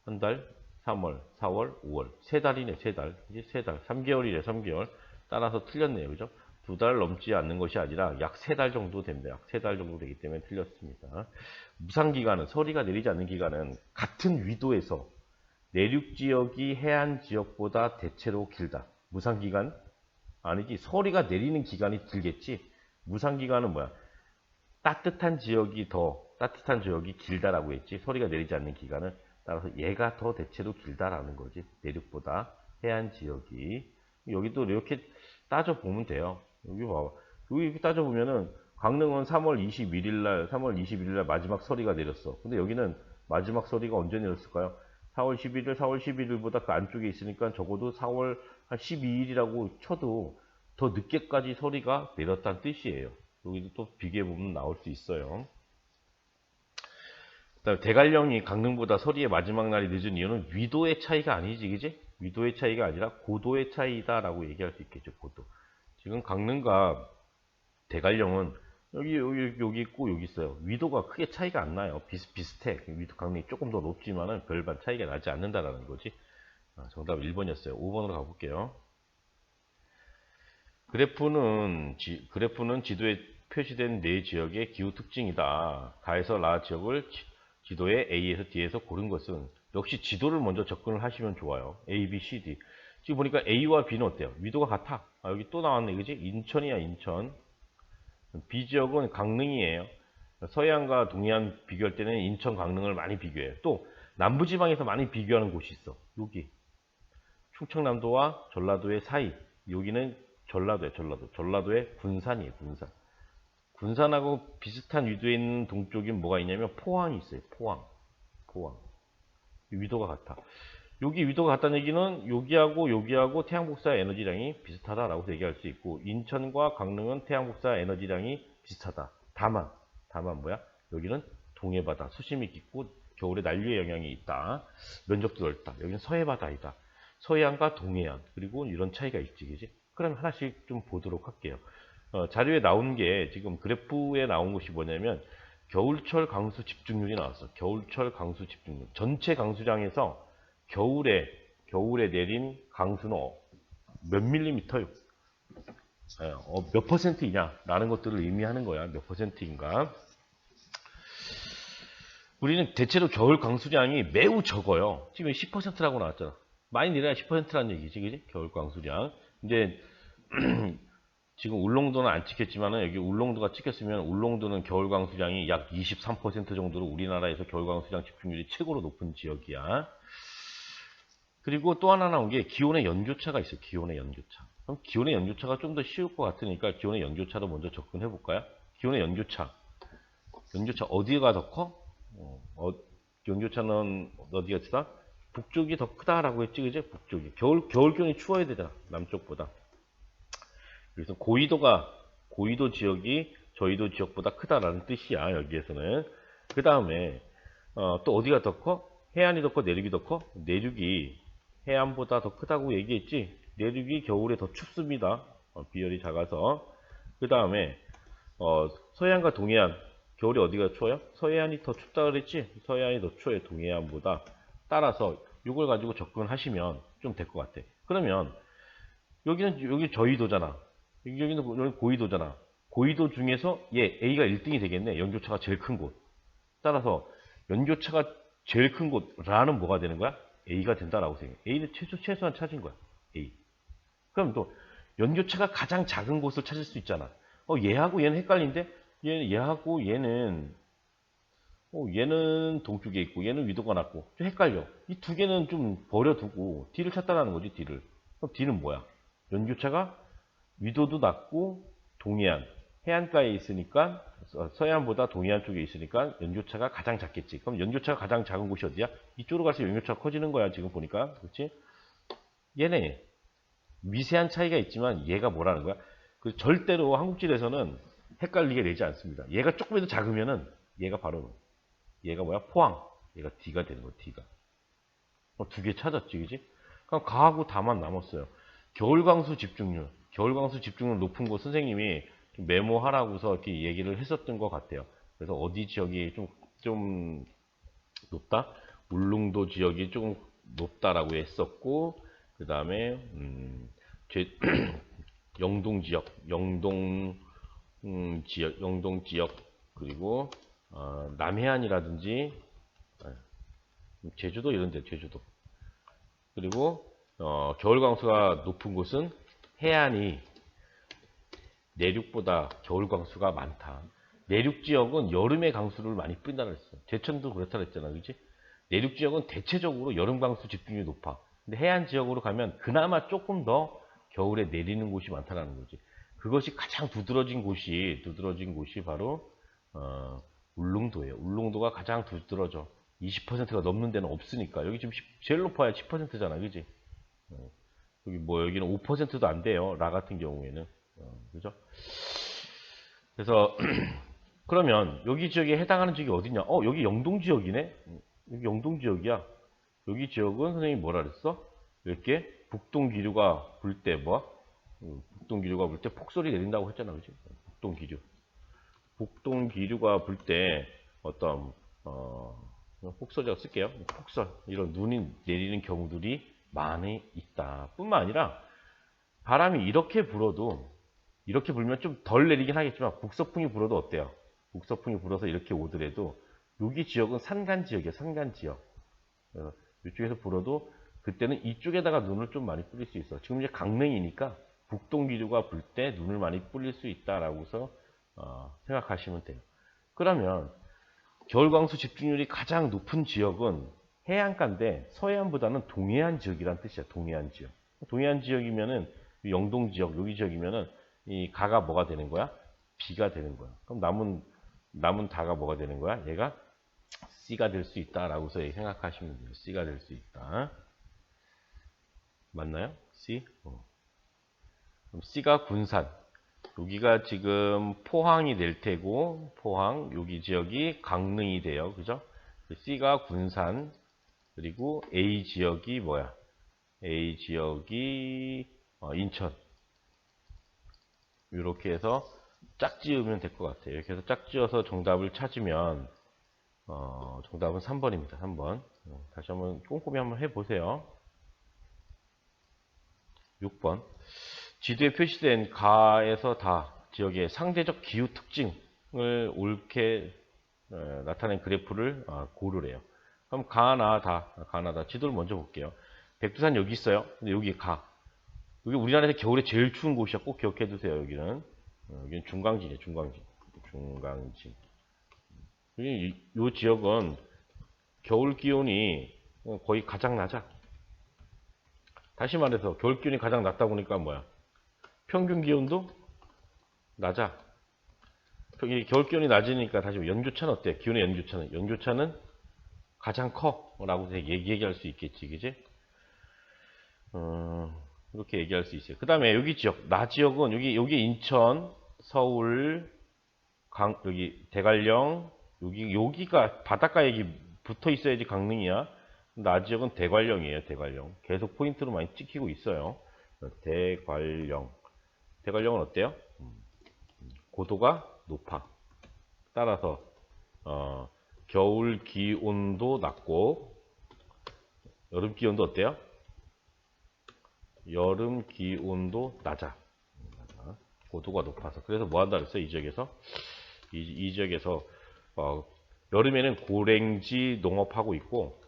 한 달? 3월, 4월, 5월. 3달이네, 3달. 이제 3달. 3개월이래, 3개월. 따라서 틀렸네요. 그죠? 2달 넘지 않는 것이 아니라 약 3달 정도 됩니다. 약 3달 정도 되기 때문에 틀렸습니다. 무상기간은, 서리가 내리지 않는 기간은 같은 위도에서 내륙 지역이 해안 지역보다 대체로 길다. 무상기간? 아니지. 서리가 내리는 기간이 길겠지. 무상기간은 뭐야? 따뜻한 지역이 길다라고 했지. 서리가 내리지 않는 기간은. 따라서 얘가 더 대체로 길다라는 거지. 내륙보다 해안 지역이. 여기도 이렇게 따져보면 돼요. 여기 봐봐. 여기 이렇게 따져보면은 강릉은 3월 21일 날 마지막 서리가 내렸어. 근데 여기는 마지막 서리가 언제 내렸을까요? 4월 11일보다 그 안쪽에 있으니까 적어도 4월 한 12일이라고 쳐도 더 늦게까지 서리가 내렸다는 뜻이에요. 여기도 또 비교해보면 나올 수 있어요. 그다음에 대관령이 강릉보다 서리의 마지막 날이 늦은 이유는 위도의 차이가 아니지, 그지? 위도의 차이가 아니라 고도의 차이다라고 얘기할 수 있겠죠, 고도. 지금 강릉과 대관령은 여기 있고 여기 있어요. 위도가 크게 차이가 안 나요. 비슷해. 위도 강릉이 조금 더 높지만은 별반 차이가 나지 않는다라는 거지. 정답 1번이었어요. 5번으로 가볼게요. 그래프는 지도에 표시된 4지역의 기후 특징이다. 가에서 라 지역을 지도에 A에서 D에서 고른 것은, 역시 지도를 먼저 접근을 하시면 좋아요. A, B, C, D. 지금 보니까 A와 B는 어때요? 위도가 같아. 여기 또 나왔네, 그지? 인천이야, 인천. B 지역은 강릉이에요. 서해안과 동해안 비교할 때는 인천, 강릉을 많이 비교해요. 또 남부지방에서 많이 비교하는 곳이 있어. 여기 충청남도와 전라도의 사이. 여기는 전라도의 군산이에요. 군산하고 비슷한 위도에 있는 동쪽인 뭐가 있냐면 포항이 있어요. 포항. 위도가 같아. 여기 위도가 같다는 얘기는 여기하고 태양 복사 에너지량이 비슷하다라고 얘기할 수 있고, 인천과 강릉은 태양 복사 에너지량이 비슷하다. 다만 뭐야? 여기는 동해바다, 수심이 깊고 겨울에 난류의 영향이 있다. 면적도 넓다. 여기는 서해바다이다. 서해안과 동해안, 그리고 이런 차이가 있지, 그지? 그럼 하나씩 좀 보도록 할게요. 자료에 나온 게, 지금 그래프에 나온 것이 뭐냐면 겨울철 강수 집중률이 나왔어. 겨울철 강수 집중률. 전체 강수량에서 겨울에 내린 강수는 몇 밀리미터요? 몇 퍼센트이냐? 라는 것들을 의미하는 거야. 몇 퍼센트인가? 우리는 대체로 겨울 강수량이 매우 적어요. 지금 10%라고 나왔잖아. 많이 내려야 10%라는 얘기지, 그지? 겨울 강수량. 근데 지금 울릉도는 안 찍혔지만은, 여기 울릉도가 찍혔으면 울릉도는 겨울 강수량이 약 23% 정도로 우리나라에서 겨울 강수량 집중률이 최고로 높은 지역이야. 그리고 또 하나 나온 게 기온의 연교차가 있어요. 기온의 연교차. 그럼 기온의 연교차가 좀 더 쉬울 것 같으니까 기온의 연교차로 먼저 접근해 볼까요? 기온의 연교차. 연교차 어디가 더 커? 연교차는 어디가 크다? 북쪽이 더 크다라고 했지, 그죠? 북쪽이. 겨울 기온이 추워야 되잖아. 남쪽보다. 그래서 고위도 지역이 저위도 지역보다 크다라는 뜻이야, 여기에서는. 그 다음에 또 어디가 더 커? 해안이 더 커? 내륙이 더 커? 내륙이 해안보다 더 크다고 얘기했지. 내륙이 겨울에 더 춥습니다. 비열이 작아서. 그 다음에 서해안과 동해안, 겨울에 어디가 추워요? 서해안이 더 춥다 그랬지. 서해안이 더 추워요, 동해안보다. 따라서 이걸 가지고 접근하시면 좀 될 것 같아. 그러면 여기 저위도잖아. 여기는 고위도잖아. 고위도 중에서 A가 1등이 되겠네. 연교차가 제일 큰 곳. 따라서 연교차가 제일 큰 곳라는 뭐가 되는 거야? A가 된다라고 생각해. A는 최소한 찾은 거야. A. 그럼 또 연교차가 가장 작은 곳을 찾을 수 있잖아. 얘하고 얘는 헷갈린데? 얘하고 얘는 얘는 동쪽에 있고 얘는 위도가 낮고 좀 헷갈려. 이 두 개는 좀 버려두고 D를 찾다라는 거지. D를. 그럼 D는 뭐야? 연교차가 위도도 낮고 동해안, 해안가에 있으니까 서해안보다 동해안 쪽에 있으니까 연교차가 가장 작겠지. 그럼 연교차가 가장 작은 곳이 어디야? 이쪽으로 갈수록 연교차가 커지는 거야. 지금 보니까. 그렇지? 얘네 미세한 차이가 있지만 얘가 뭐라는 거야? 그 절대로 한국지에서는 헷갈리게 되지 않습니다. 얘가 조금이라도 작으면은 얘가 바로 얘가 뭐야? 포항. 얘가 D가 되는 거야. D가. 두 개 찾았지, 그지? 그럼 가하고 다만 남았어요. 겨울광수 집중률. 겨울광수 집중률 높은 거 선생님이 좀 메모하라고서 이렇게 얘기를 했었던 것 같아요. 그래서 어디 지역이 좀 높다? 울릉도 지역이 조금 높다라고 했었고, 그 다음에, 영동 지역, 영동 지역, 그리고, 남해안이라든지, 제주도 이런 데, 제주도. 그리고, 겨울 강수가 높은 곳은 해안이 내륙보다 겨울 강수가 많다. 내륙 지역은 여름에 강수를 많이 뿌린다 그랬어. 제천도 그렇다 그랬잖아. 그치? 내륙 지역은 대체적으로 여름 강수 집중률이 높아. 근데 해안 지역으로 가면 그나마 조금 더 겨울에 내리는 곳이 많다는 거지. 그것이 가장 두드러진 곳이 바로 울릉도예요. 울릉도가 가장 두드러져. 20%가 넘는 데는 없으니까. 여기 지금 제일 높아야 10%잖아. 그지? 여기 여기는 5%도 안 돼요. 라 같은 경우에는. 그죠? 그래서 그러면 여기 지역에 해당하는 지역이 어디냐? 여기 영동 지역이네. 여기 영동 지역이야. 여기 지역은 선생님이 뭐라 그랬어? 이렇게 북동 기류가 불 때 북동 기류가 불 때 폭설이 내린다고 했잖아. 그지? 북동 기류. 북동 기류가 불 때 어떤 폭설이라고 쓸게요. 폭설. 이런 눈이 내리는 경우들이 많이 있다. 뿐만 아니라 바람이 이렇게 불면 좀 덜 내리긴 하겠지만 북서풍이 불어도 어때요? 북서풍이 불어서 이렇게 오더라도 여기 지역은 산간 지역이에요. 산간 지역. 이쪽에서 불어도 그때는 이쪽에다가 눈을 좀 많이 뿌릴 수 있어. 지금 이제 강릉이니까 북동 기류가 불 때 눈을 많이 뿌릴 수 있다라고서 생각하시면 돼요. 그러면 겨울광수 집중률이 가장 높은 지역은 해안가인데 서해안보다는 동해안 지역이란 뜻이야. 동해안 지역. 동해안 지역이면은 영동 지역, 여기 지역이면은 이 가가 뭐가 되는 거야? B가 되는 거야. 그럼 남은 다가 뭐가 되는 거야? 얘가 C가 될 수 있다라고서 생각하시면 돼요. C가 될 수 있다. 맞나요? C? 그럼 C가 군산. 여기가 지금 포항이 될 테고, 포항, 여기 지역이 강릉이 돼요. 그죠? C가 군산, 그리고 A 지역이 뭐야? A 지역이 인천. 이렇게 해서 짝 지으면 될 것 같아요. 이렇게 해서 짝 지어서 정답을 찾으면, 정답은 3번입니다. 3번. 다시 한번 꼼꼼히 한번 해보세요. 6번. 지도에 표시된 가에서 다 지역의 상대적 기후 특징을 옳게 나타낸 그래프를 고르래요. 그럼 가나 다 지도를 먼저 볼게요. 백두산 여기 있어요. 근데 여기 가. 여기 우리나라에서 겨울에 제일 추운 곳이야. 꼭 기억해 두세요. 여기는 중강진이에요. 중강진. 이 지역은 겨울 기온이 거의 가장 낮아. 다시 말해서 겨울 기온이 가장 낮다 보니까 뭐야? 평균 기온도 낮아. 겨울 기온이 낮으니까 다시 연교차는 어때? 기온의 연교차는? 연교차는 가장 커. 라고 얘기할 수 있겠지. 그지? 이렇게 얘기할 수 있어요. 그 다음에 여기 지역, 나 지역은 여기 인천, 서울, 여기 대관령, 여기가 바닷가에 붙어 있어야지 강릉이야. 나 지역은 대관령이에요. 대관령. 계속 포인트로 많이 찍히고 있어요. 대관령. 대관령은 어때요? 고도가 높아. 따라서 겨울 기온도 낮고 여름 기온도 어때요? 여름 기온도 낮아. 고도가 높아서. 그래서 뭐 한다 그랬어요? 이 지역에서? 이 지역에서 여름에는 고랭지 농업하고 있고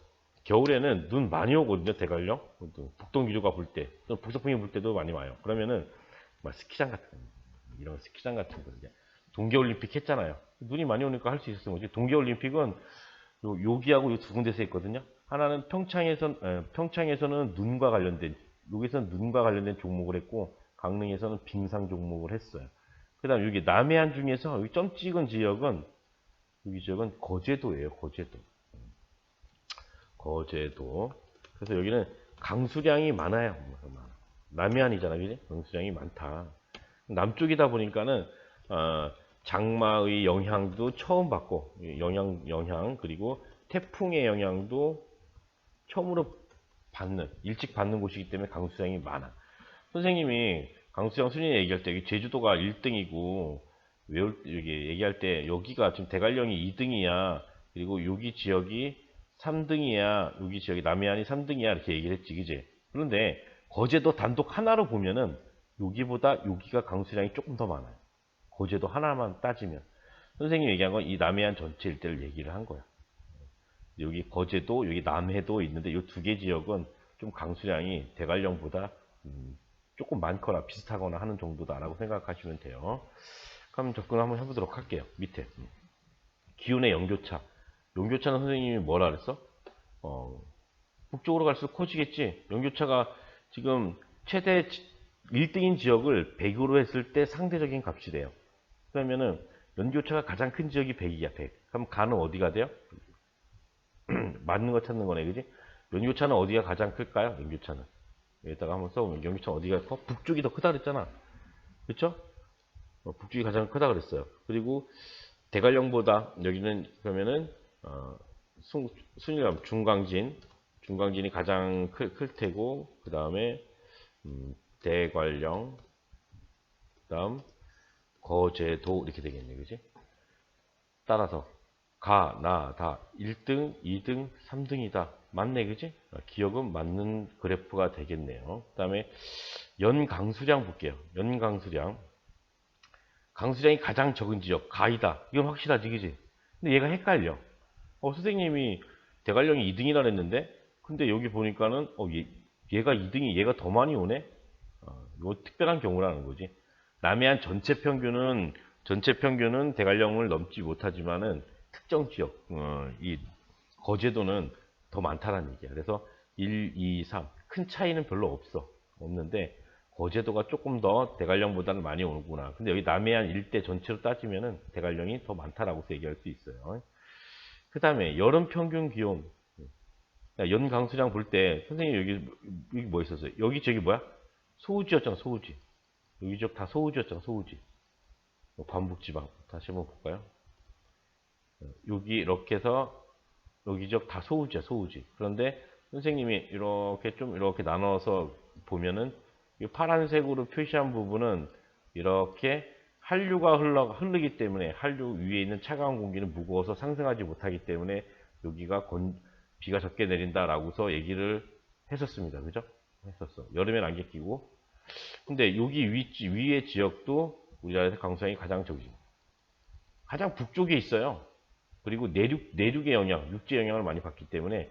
겨울에는 눈 많이 오거든요. 대관령. 북동 기류가 불 때, 북서풍이 불 때도 많이 와요. 그러면은 스키장 같은 이런 스키장 같은 거 이제 동계올림픽 했잖아요. 눈이 많이 오니까 할 수 있었던 거지. 동계올림픽은 여기하고 이 두 군데서 했거든요. 하나는 평창에서는 눈과 관련된, 여기서는 눈과 관련된 종목을 했고, 강릉에서는 빙상 종목을 했어요. 그 다음 여기 남해안 중에서 여기 점 찍은 지역은, 여기 지역은 거제도예요. 거제도. 거제도. 그래서 여기는 강수량이 많아요. 남해안이잖아, 그지? 강수량이 많다. 남쪽이다 보니까는 장마의 영향도 처음 받고, 영향 그리고 태풍의 영향도 처음으로 일찍 받는 곳이기 때문에 강수량이 많아. 선생님이 강수량 순위 얘기할 때 제주도가 1등이고 여기 얘기할 때 여기가 지금 대관령이 2등이야. 그리고 여기 지역이 3등이야. 여기 지역이 남해안이 3등이야. 이렇게 얘기를 했지, 그지? 그런데 거제도 단독 하나로 보면은 여기보다 여기가 강수량이 조금 더 많아요. 거제도 하나만 따지면. 선생님이 얘기한 건 이 남해안 전체 일대를 얘기를 한 거야. 여기 거제도, 여기 남해도 있는데 이 두 개 지역은 좀 강수량이 대관령보다 조금 많거나 비슷하거나 하는 정도다라고 생각하시면 돼요. 그럼 접근을 한번 해보도록 할게요. 밑에 기온의 연교차. 연교차는 선생님이 뭐라 그랬어? 북쪽으로 갈수록 커지겠지. 연교차가 지금 최대 1등인 지역을 100으로 했을 때 상대적인 값이 돼요. 그러면은 연교차가 가장 큰 지역이 100이야. 100. 그럼 가는 어디가 돼요? 맞는 거 찾는 거네, 그지? 연교차는 어디가 가장 클까요? 연교차는 여기다가 한번 써보면 연교차는 어디가 커? 북쪽이 더 크다 그랬잖아. 그쵸? 북쪽이 가장 크다 그랬어요. 그리고 대관령보다 여기는 그러면은 순위가 중강진이 가장 클 테고, 그 다음에 대관령, 그 다음 거제도 이렇게 되겠네, 그지? 따라서 가, 나, 다 1등, 2등, 3등이다. 맞네, 그지? 기억은 맞는 그래프가 되겠네요. 그 다음에 연강수량 볼게요. 연강수량. 강수량이 가장 적은 지역, 가이다. 이건 확실하지, 그지? 근데 얘가 헷갈려. 선생님이 대관령이 2등이라 그랬는데, 근데 여기 보니까는, 얘가 2등이, 얘가 더 많이 오네? 이거 특별한 경우라는 거지. 남해안 전체 평균은 대관령을 넘지 못하지만은, 특정 지역, 이 거제도는 더 많다는 얘기야. 그래서 1, 2, 3. 큰 차이는 별로 없는데, 거제도가 조금 더 대관령보다는 많이 오는구나. 근데 여기 남해안 일대 전체로 따지면은 대관령이 더 많다라고 얘기할 수 있어요. 그 다음에 여름 평균 기온. 연강수량 볼 때, 선생님 여기 뭐 있었어요? 여기 저기 뭐야? 소우지였잖아, 소우지. 여기 지역 다 소우지였잖아, 소우지. 반북지방. 다시 한번 볼까요? 여기 이렇게 해서 여기 지역 다 소우지야, 소우지. 그런데 선생님이 이렇게 나눠서 보면은 이 파란색으로 표시한 부분은 이렇게 한류가 흐르기 때문에 한류 위에 있는 차가운 공기는 무거워서 상승하지 못하기 때문에 여기가 비가 적게 내린다라고서 얘기를 했었습니다. 그죠? 했었어. 여름엔 안개 끼고. 근데 여기 위의 지역도 우리나라에서 강수량이 가장 적지. 가장 북쪽에 있어요. 그리고 내륙의 영향, 육지 영향을 많이 받기 때문에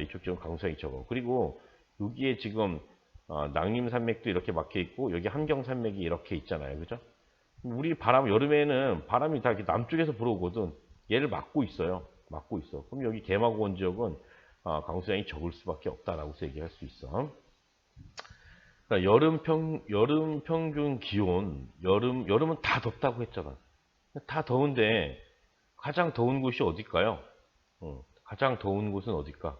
이쪽 지역은 강수량이 적어. 그리고 여기에 지금 낭림산맥도 이렇게 막혀 있고 여기 함경산맥이 이렇게 있잖아요. 그죠? 우리 여름에는 바람이 다 이렇게 남쪽에서 불어오거든. 얘를 막고 있어요. 막고 있어. 그럼 여기 개마고원 지역은 강수량이 적을 수밖에 없다라고 얘기할 수 있어. 그러니까 여름 평균 기온, 여름은 다 덥다고 했잖아. 다 더운데 가장 더운 곳이 어딜까요? 가장 더운 곳은 어딜까?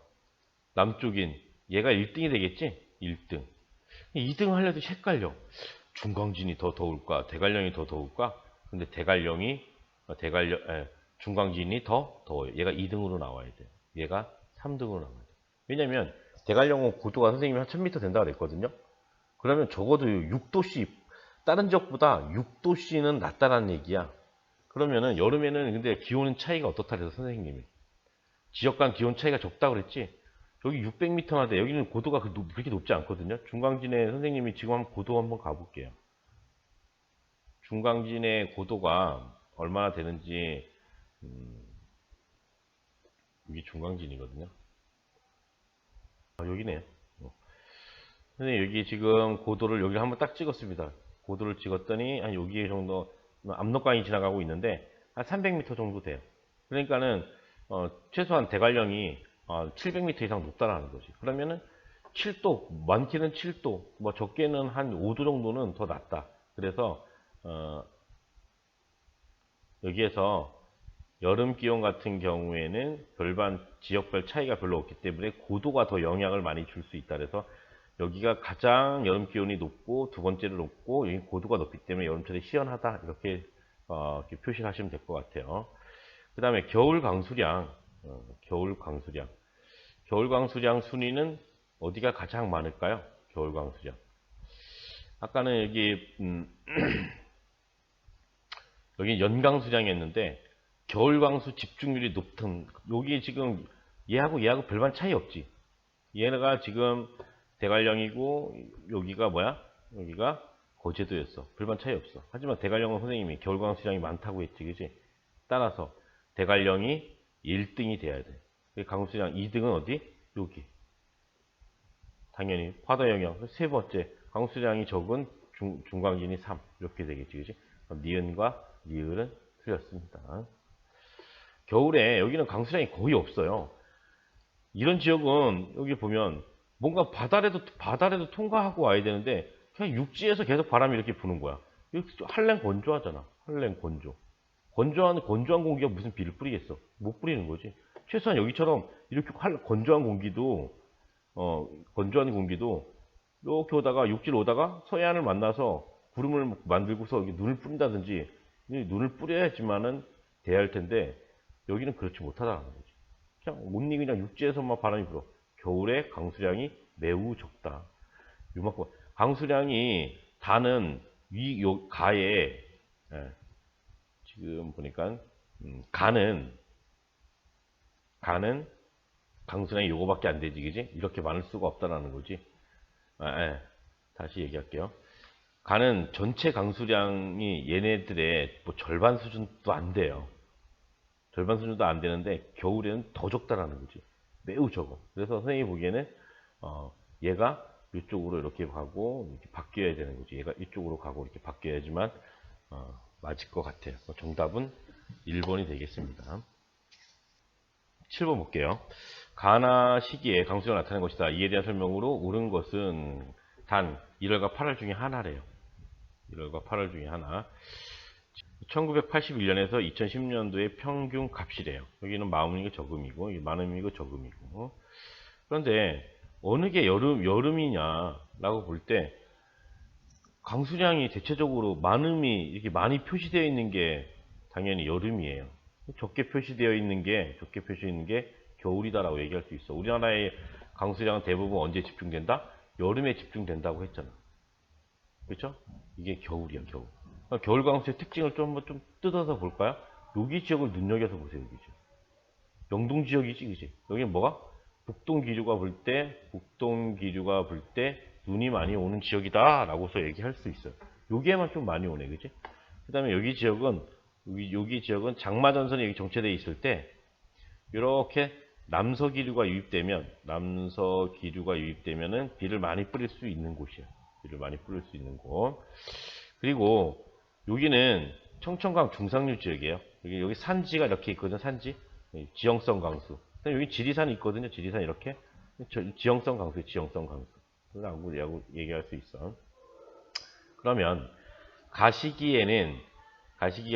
남쪽인 얘가 1등이 되겠지? 1등. 2등 하려도 헷갈려. 중강진이 더 더울까? 대관령이 더 더울까? 근데 중강진이 더 더워요. 얘가 2등으로 나와야 돼요. 얘가 3등으로 나와야 돼요. 왜냐면 대관령은 고도가 선생님이 한 1000m 된다고 그랬거든요. 그러면 적어도 6도씨, 다른 지역보다 6도씨는 낮다라는 얘기야. 그러면은 여름에는 근데 기온 차이가 어떻다 그래서 선생님이 지역 간 기온 차이가 적다고 그랬지. 여기 600m나 돼. 여기는 고도가 그렇게 높지 않거든요. 중강진에 선생님이 지금 한번 고도 한번 가볼게요. 중강진의 고도가 얼마나 되는지 여기 중강진이거든요. 여기네요. 선생님 여기 지금 고도를 여기 한번 딱 찍었습니다. 고도를 찍었더니 한 여기 정도 압록강이 지나가고 있는데 한 300m 정도 돼요. 그러니까는 최소한 대관령이 700m 이상 높다라는 거지. 그러면은 7도, 많게는 7도, 뭐 적게는 한 5도 정도는 더 낮다. 그래서 여기에서 여름 기온 같은 경우에는 별반 지역별 차이가 별로 없기 때문에 고도가 더 영향을 많이 줄 수 있다. 그래서 여기가 가장 여름 기온이 높고 두 번째로 높고 여기 고도가 높기 때문에 여름철에 시원하다. 이렇게 표시를 하시면 될 것 같아요. 그 다음에 겨울 강수량, 겨울 강수량. 겨울 강수량 순위는 어디가 가장 많을까요? 겨울 강수량. 아까는 여기 여기 연강 수량이었는데 겨울 강수 집중률이 높던 여기 지금 얘하고 별반 차이 없지. 얘가 지금 대관령이고 여기가 뭐야? 여기가 거제도였어. 별반 차이 없어. 하지만 대관령은 선생님이 겨울 강수 수량이 많다고 했지, 그지? 따라서 대관령이 1등이 돼야 돼. 강수 수량 2등은 어디? 여기. 당연히 바다 영향. 세 번째 강수 수량이 적은 중강진이 3 이렇게 되겠지, 그지? 니은과 리을은 틀렸습니다. 겨울에 여기는 강수량이 거의 없어요. 이런 지역은 여기 보면 뭔가 바다라도 통과하고 와야 되는데 그냥 육지에서 계속 바람이 이렇게 부는 거야. 한랭 건조하잖아. 한랭 건조. 건조한 공기가 무슨 비를 뿌리겠어? 못 뿌리는 거지. 최소한 여기처럼 이렇게 건조한 공기도 이렇게 오다가 육지로 오다가 서해안을 만나서 구름을 만들고서 여기 눈을 뿌린다든지 눈을 뿌려야지만은 돼야 할 텐데 여기는 그렇지 못하다는 거지. 그냥 온리 그냥 육지에서만 바람이 불어. 겨울에 강수량이 매우 적다. 요만큼 강수량이 다는 가에 지금 보니까 가는 강수량이 요거밖에 안 되지, 그지? 이렇게 많을 수가 없다라는 거지. 다시 얘기할게요. 가는 전체 강수량이 얘네들의 뭐 절반 수준도 안 돼요. 절반 수준도 안 되는데 겨울에는 더 적다라는 거지. 매우 적어. 그래서 선생님이 보기에는 얘가 이쪽으로 이렇게 가고 이렇게 바뀌어야 되는 거지. 얘가 이쪽으로 가고 이렇게 바뀌어야지만 맞을 것 같아요. 정답은 1번이 되겠습니다. 7번 볼게요. 가나 시기에 강수가 나타난 것이다. 이에 대한 설명으로 옳은 것은 단 1월과 8월 중에 하나래요. 1월과 8월 중에 하나. 1981년에서 2010년도의 평균 값이래요. 여기는 마음이고 적음이고, 많음이고 적음이고. 그런데 어느 게 여름이냐라고 볼 때 강수량이 대체적으로 많음이 이렇게 많이 표시되어 있는 게 당연히 여름이에요. 적게 표시되어 있는 게 겨울이다라고 얘기할 수 있어. 우리나라의 강수량은 대부분 언제 집중된다? 여름에 집중된다고 했잖아. 그렇죠? 이게 겨울이야, 겨울. 겨울 강수의 특징을 한번 좀 뜯어서 볼까요? 여기 지역을 눈여겨서 보세요, 여기 지역. 영동 지역이지, 그지? 여기는 뭐가? 북동기류가 불 때 눈이 많이 오는 지역이다 라고서 얘기할 수 있어요. 여기에만 좀 많이 오네, 그지? 그 다음에 여기 지역은 장마전선이 여기 정체되어 있을 때 이렇게 남서기류가 유입되면은 비를 많이 뿌릴 수 있는 곳이에요. 비를 많이 뿌릴 수 있는 곳. 그리고 여기는 청천강 중상류 지역이에요. 여기 산지가 이렇게 있거든, 산지. 지형성 강수. 여기 지리산이 있거든요, 지리산 이렇게. 지형성 강수예요, 지형성 강수. 라고 얘기할 수 있어. 그러면 가시기가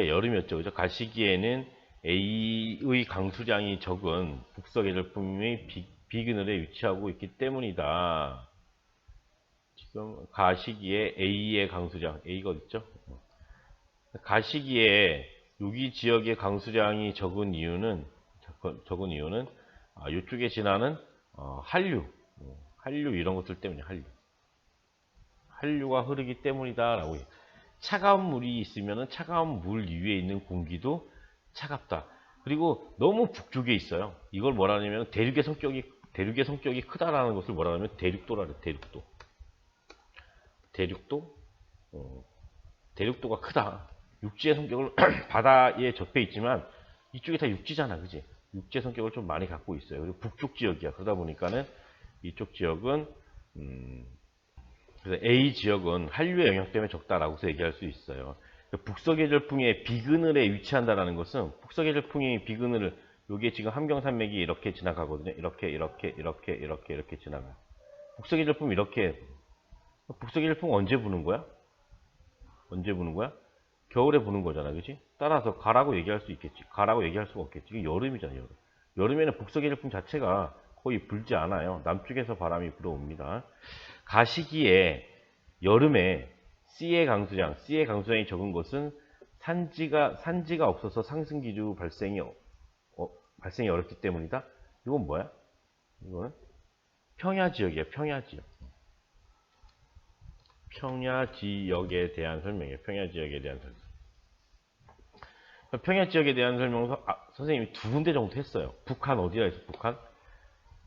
여름이었죠, 그죠? 가시기에는 A의 강수량이 적은 북서계절풍의 비그늘에 위치하고 있기 때문이다. 지금 가시기에 A의 강수량, A가 어디 있죠? 가시기에 여기 지역의 강수량이 적은 이유는 이쪽에 지나는 한류 이런 것들 때문에 한류가 흐르기 때문이다라고. 차가운 물이 있으면 차가운 물 위에 있는 공기도 차갑다. 그리고 너무 북쪽에 있어요. 이걸 뭐라 하냐면 대륙의 성격이 크다라는 것을 뭐라 하냐면 대륙도라 그래. 대륙도가 크다. 육지의 성격을 바다에 접해 있지만 이쪽이 다 육지잖아, 그지? 육지의 성격을 좀 많이 갖고 있어요. 그리고 북쪽 지역이야. 그러다 보니까는 이쪽 지역은 그래서 A 지역은 한류의 영향 때문에 적다라고서 얘기할 수 있어요. 북서계 절풍의 비그늘에 위치한다라는 것은 북서계 절풍이 비그늘을 여기에 지금 함경산맥이 이렇게 지나가거든요. 이렇게 지나가요. 북서계 절풍 이렇게 북서계 절풍 언제 부는 거야? 언제 부는 거야? 겨울에 부는 거잖아, 그렇지? 따라서 가라고 얘기할 수 있겠지. 가라고 얘기할 수가 없겠지. 이게 여름이잖아, 여름. 여름에는 북서계 절풍 자체가 거의 불지 않아요. 남쪽에서 바람이 불어옵니다. 가시기에 여름에 C의 강수량이 적은 것은 산지가 없어서 상승기류 발생이 어렵기 때문이다. 이건 뭐야? 이거는 평야 지역이에요. 평야 지역. 평야 지역에 대한 설명이에요. 평야 지역에 대한 설명. 평야 지역에 대한 설명은 선생님이 두 군데 정도 했어요. 북한 어디라 했어?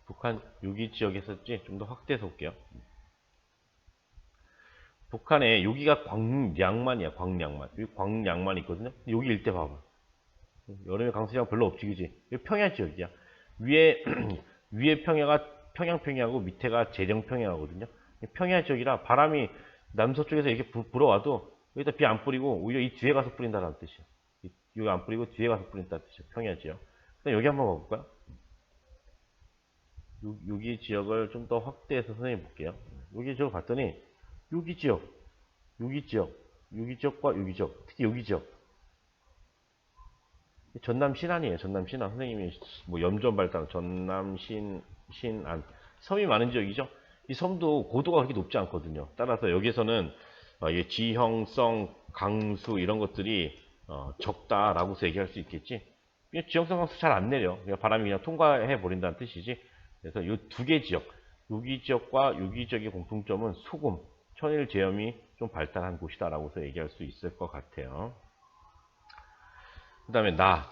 북한 여기 지역 했었지? 좀 더 확대해서 볼게요. 북한에 여기가 광량만이야. 광량만. 여기 광량만 있거든요. 여기 일대 봐봐. 여름에 강수량 별로 없지, 그지? 여기 평야 지역이야. 위에 평야가 평양평야고 밑에가 재령평야거든요. 평야 지역이라 바람이 남서쪽에서 이렇게 불어와도 여기다 비 안 뿌리고 오히려 이 뒤에 가서 뿌린다는 뜻이야. 여기 안 뿌리고 뒤에 가서 뿌린다는 뜻이야. 평야 지역. 그럼 여기 한번 봐볼까요? 여기 지역을 좀 더 확대해서 선생님 볼게요. 여기 지역 봤더니 여기 지역과 여기 지역, 특히 여기 지역. 전남 신안이에요. 전남 신안. 선생님이 뭐 염전 발달, 전남 신안. 섬이 많은 지역이죠. 이 섬도 고도가 그렇게 높지 않거든요. 따라서 여기서는 지형성 강수 이런 것들이 적다라고서 얘기할 수 있겠지. 지형성 강수 잘 안 내려. 그냥 바람이 그냥 통과해 버린다는 뜻이지. 그래서 이 두 개 지역, 여기 지역과 여기 지역의 공통점은 소금, 천일 제염이 좀 발달한 곳이다라고서 얘기할 수 있을 것 같아요. 그 다음에 나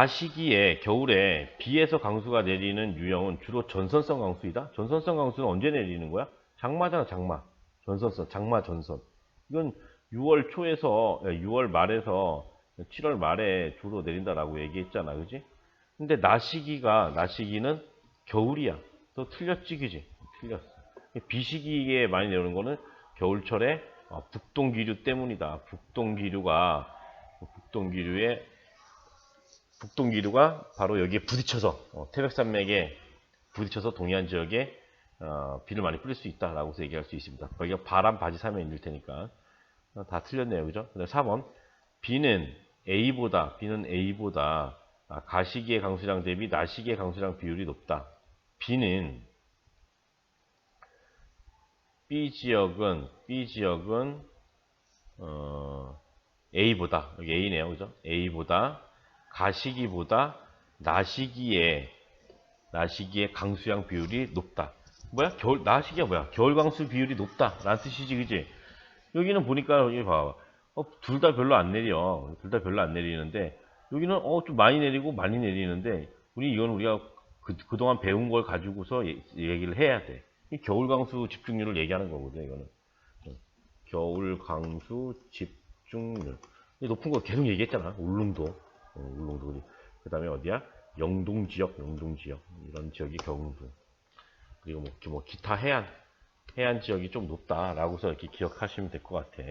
시기에 겨울에 비에서 강수가 내리는 유형은 주로 전선성 강수이다. 전선성 강수는 언제 내리는 거야? 장마잖아, 장마. 전선성, 장마 전선. 이건 6월 초에서 6월 말에서 7월 말에 주로 내린다라고 얘기했잖아, 그지? 근데 나시기는 겨울이야. 또 틀렸지, 그지? 틀렸어. 비 시기에 많이 내리는 거는 겨울철에 북동기류 때문이다. 북동기류가 바로 여기에 부딪혀서 태백산맥에 부딪혀서 동해안 지역에 비를 많이 뿌릴 수 있다라고 얘기할 수 있습니다. 거기가 바람 바지 사면일 테니까 다 틀렸네요, 그죠? 4번 비는 A보다 가시기의 강수량 대비 나시기의 강수량 비율이 높다. 비는 B 지역은 A보다, 여기 A네요, 그죠? A보다 가시기보다 나시기의 강수량 비율이 높다. 뭐야? 나시기가 뭐야? 겨울 강수 비율이 높다 라는 뜻이지, 그지? 여기는 보니까 여기 봐봐. 둘 다 별로 안 내려. 둘 다 별로 안 내리는데 여기는 좀 많이 내리고 많이 내리는데 이건 우리가 그동안 배운 걸 가지고서 얘기를 해야 돼. 이 겨울 강수 집중률을 얘기하는 거거든, 이거는. 겨울 강수 집중률. 높은 거 계속 얘기했잖아. 울릉도. 그 다음에 어디야? 영동 지역. 이런 지역이 경부. 그리고 뭐 기타 해안 지역이 좀 높다라고서 이렇게 기억하시면 될 것 같아.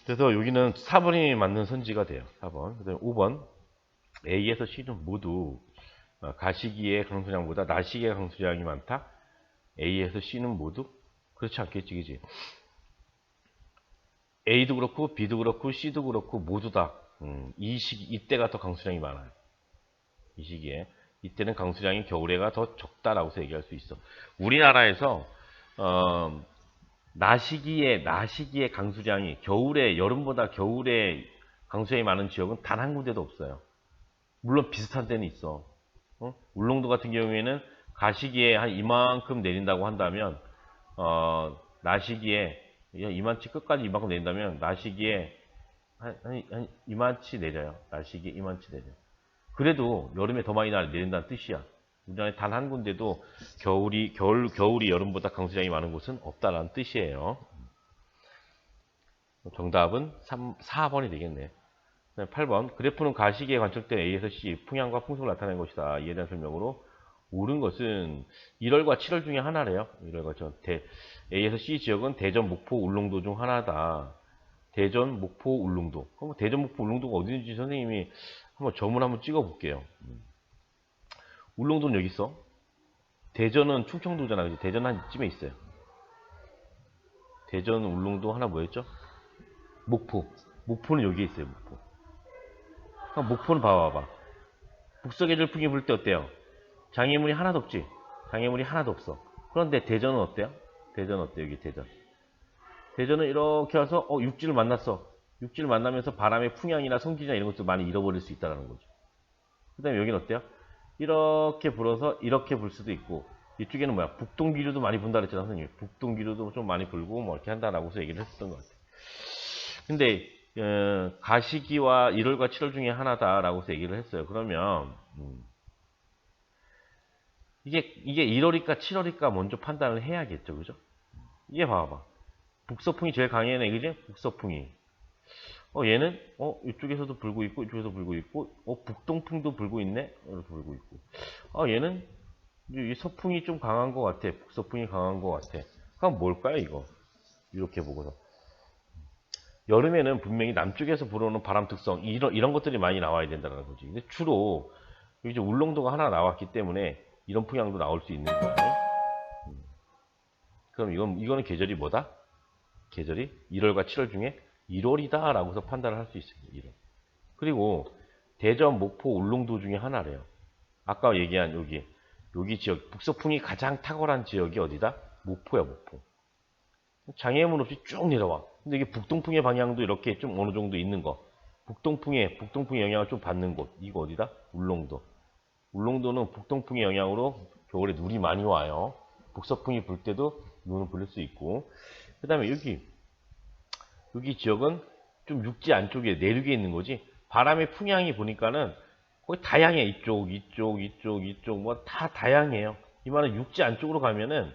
그래서 여기는 4번이 맞는 선지가 돼요. 4번. 그 다음에 5번. A에서 C는 모두 가시기의 강수량보다 나시기의 강수량이 많다. A에서 C는 모두 그렇지 않겠지, 그지? A도 그렇고 B도 그렇고 C도 그렇고 모두 다 이때가 더 강수량이 많아요. 이 시기에 이때는 강수량이 겨울에가 더 적다라고 얘기할 수 있어. 우리나라에서 나시기의 강수량이 여름보다 겨울에 강수량이 많은 지역은 단 한 군데도 없어요. 물론 비슷한 데는 있어. 울릉도 같은 경우에는 가시기에 한 이만큼 내린다고 한다면 나시기에 이만치 끝까지 이만큼 내린다면 나시기에 한 이만치 내려요. 나시기에 이만치 내려요. 그래도 여름에 더 많이 내린다는 뜻이야. 우리나라에 단 한 군데도 겨울이 여름보다 강수량이 많은 곳은 없다라는 뜻이에요. 정답은 4번이 되겠네. 8번 그래프는 가시기에 관측된 A에서 C 풍향과 풍속을 나타낸 것이다. 이에 대한 설명으로 옳은 것은 1월과 7월 중에 하나래요. A에서 C 지역은 대전, 목포, 울릉도 중 하나다. 대전, 목포, 울릉도. 그럼 대전, 목포, 울릉도가 어디인지 선생님이 한번 점을 한번 찍어 볼게요. 울릉도는 여기 있어. 대전은 충청도잖아. 그지? 대전 한 이쯤에 있어요. 대전, 울릉도 하나 뭐였죠? 목포. 목포는 여기에 있어요. 목포. 그럼 목포는 봐봐. 북서계 절풍이 불 때 어때요? 장애물이 하나도 없지? 장애물이 하나도 없어. 그런데 대전은 어때요? 대전 어때요? 여기 대전. 대전은 이렇게 와서 육지를 만났어. 육지를 만나면서 바람의 풍향이나 성질이나 이런 것도 많이 잃어버릴 수 있다는 거죠. 그 다음에 여기는 어때요? 이렇게 불어서 이렇게 불 수도 있고, 이쪽에는 뭐야? 북동기류도 많이 분다 그랬잖아, 선생님. 북동기류도 좀 많이 불고 뭐 이렇게 한다라고 해서 얘기를 했었던 것 같아요. 근데 가시기와 1월과 7월 중에 하나다라고 해서 얘기를 했어요. 그러면 이게 1월일까 7월일까 먼저 판단을 해야겠죠, 그죠? 이게 봐봐. 북서풍이 제일 강해네, 그지? 북서풍이. 얘는 이쪽에서도 불고 있고 이쪽에서 불고 있고 북동풍도 불고 있네. 이렇게 불고 있고. 얘는 이 서풍이 좀 강한 것 같아. 북서풍이 강한 것 같아. 그럼 뭘까요, 이거? 이렇게 보고서. 여름에는 분명히 남쪽에서 불어오는 바람 특성 이런 것들이 많이 나와야 된다는 거지. 근데 주로 이제 울릉도가 하나 나왔기 때문에 이런 풍향도 나올 수 있는 거야. 그럼 이거는 계절이 뭐다? 계절이 1월과 7월 중에 1월이다 라고 해서 판단을 할 수 있습니다. 1월. 그리고 대전, 목포, 울릉도 중에 하나래요. 아까 얘기한 여기 지역, 북서풍이 가장 탁월한 지역이 어디다? 목포야, 목포. 장애물 없이 쭉 내려와. 근데 이게 북동풍의 방향도 이렇게 좀 어느 정도 있는 거. 북동풍의 영향을 좀 받는 곳. 이거 어디다? 울릉도. 울릉도는 북동풍의 영향으로 겨울에 눈이 많이 와요. 북서풍이 불 때도 눈을 불릴 수 있고. 그 다음에 여기 지역은 좀 육지 안쪽에 내륙에 있는 거지. 바람의 풍향이 보니까는 거의 다양해. 이쪽 뭐 다 다양해요. 이 말은 육지 안쪽으로 가면은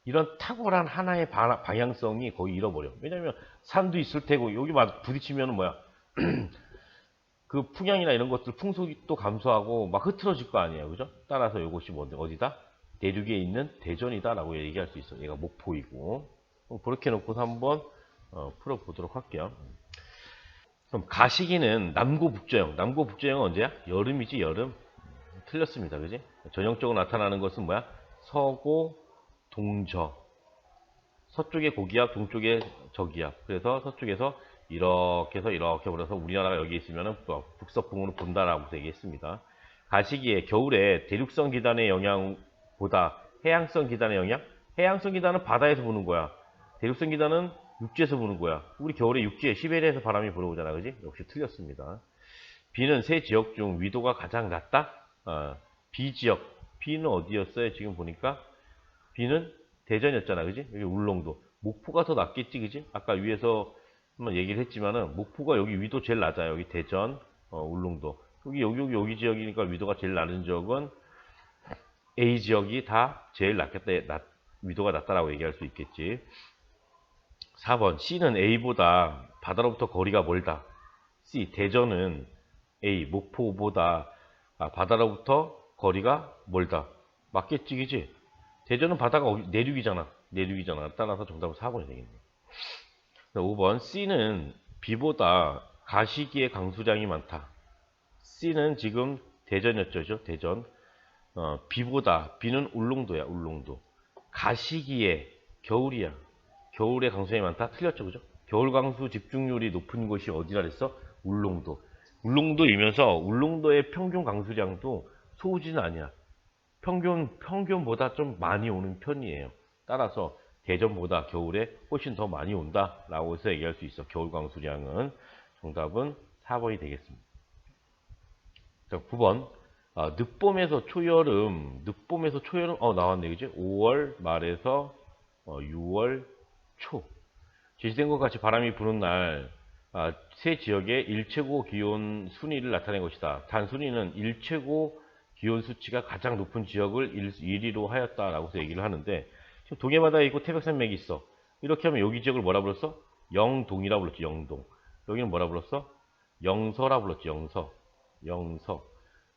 이런 탁월한 하나의 방향성이 거의 잃어버려. 왜냐면 산도 있을 테고 여기 막 부딪히면은 뭐야? 그 풍향이나 이런 것들 풍속이 또 감소하고 막 흐트러질 거 아니에요, 그죠? 따라서 이것이 뭔데 어디다? 내륙에 있는 대전이다라고 얘기할 수 있어. 얘가 목포이고. 그렇게 놓고서 한번 풀어보도록 할게요. 그럼 가시기는 남고-북저형. 남고-북저형은 언제야? 여름이지, 여름. 틀렸습니다, 그지? 전형적으로 나타나는 것은 뭐야? 서고, 동저. 서쪽에 고기압, 동쪽에 저기압. 그래서 서쪽에서 이렇게 해서 이렇게 불어서 우리나라가 여기 있으면 북서풍으로 분다라고 얘기했습니다. 가시기에 겨울에 대륙성 기단의 영향보다 해양성 기단의 영향? 해양성 기단은 바다에서 부는 거야. 대륙성 기단은 육지에서 부는 거야. 우리 겨울에 육지에 시베리아에서 바람이 불어오잖아, 그지? 역시 틀렸습니다. 비는 세 지역 중 위도가 가장 낮다? B 지역. B는 어디였어요? 지금 보니까 B는 대전이었잖아, 그지? 여기 울릉도. 목포가 더 낫겠지, 그지? 아까 위에서 한번 얘기를 했지만은 목포가 여기 위도 제일 낮아요. 여기 대전, 울릉도. 여기 지역이니까 위도가 제일 낮은 지역은 A 지역이 다 제일 낮겠다, 위도가 낮다라고 얘기할 수 있겠지. 4번 C는 A보다 바다로부터 거리가 멀다. C 대전은 A 목포보다 바다로부터 거리가 멀다. 맞겠지, 그지? 대전은 바다가 내륙이잖아. 따라서 정답은 4번이 되겠네. 5번 C는 B보다 가시기의 강수량이 많다. C는 지금 대전이었죠. 대전. B보다 B는 울릉도야. 울릉도. 가시기에 겨울이야. 겨울에 강수량이 많다? 틀렸죠, 그죠? 겨울 강수 집중률이 높은 곳이 어디라 그랬어? 울릉도. 울릉도이면서 울릉도의 평균 강수량도 소우지는 아니야. 평균보다 좀 많이 오는 편이에요. 따라서 대전보다 겨울에 훨씬 더 많이 온다라고 해서 얘기할 수 있어. 겨울 강수량은. 정답은 4번이 되겠습니다. 자, 9번. 늦봄에서 초여름 나왔네, 그지? 5월 말에서 6월 초. 제시된 것 같이 바람이 부는 날, 세 지역의 일최고 기온 순위를 나타낸 것이다. 단순위는 일최고 기온 수치가 가장 높은 지역을 1위로 하였다라고 해서 얘기를 하는데, 지금 동해바다에 있고 태백산맥이 있어. 이렇게 하면 여기 지역을 뭐라 불렀어? 영동이라 불렀지, 영동. 여기는 뭐라 불렀어? 영서라 불렀지, 영서.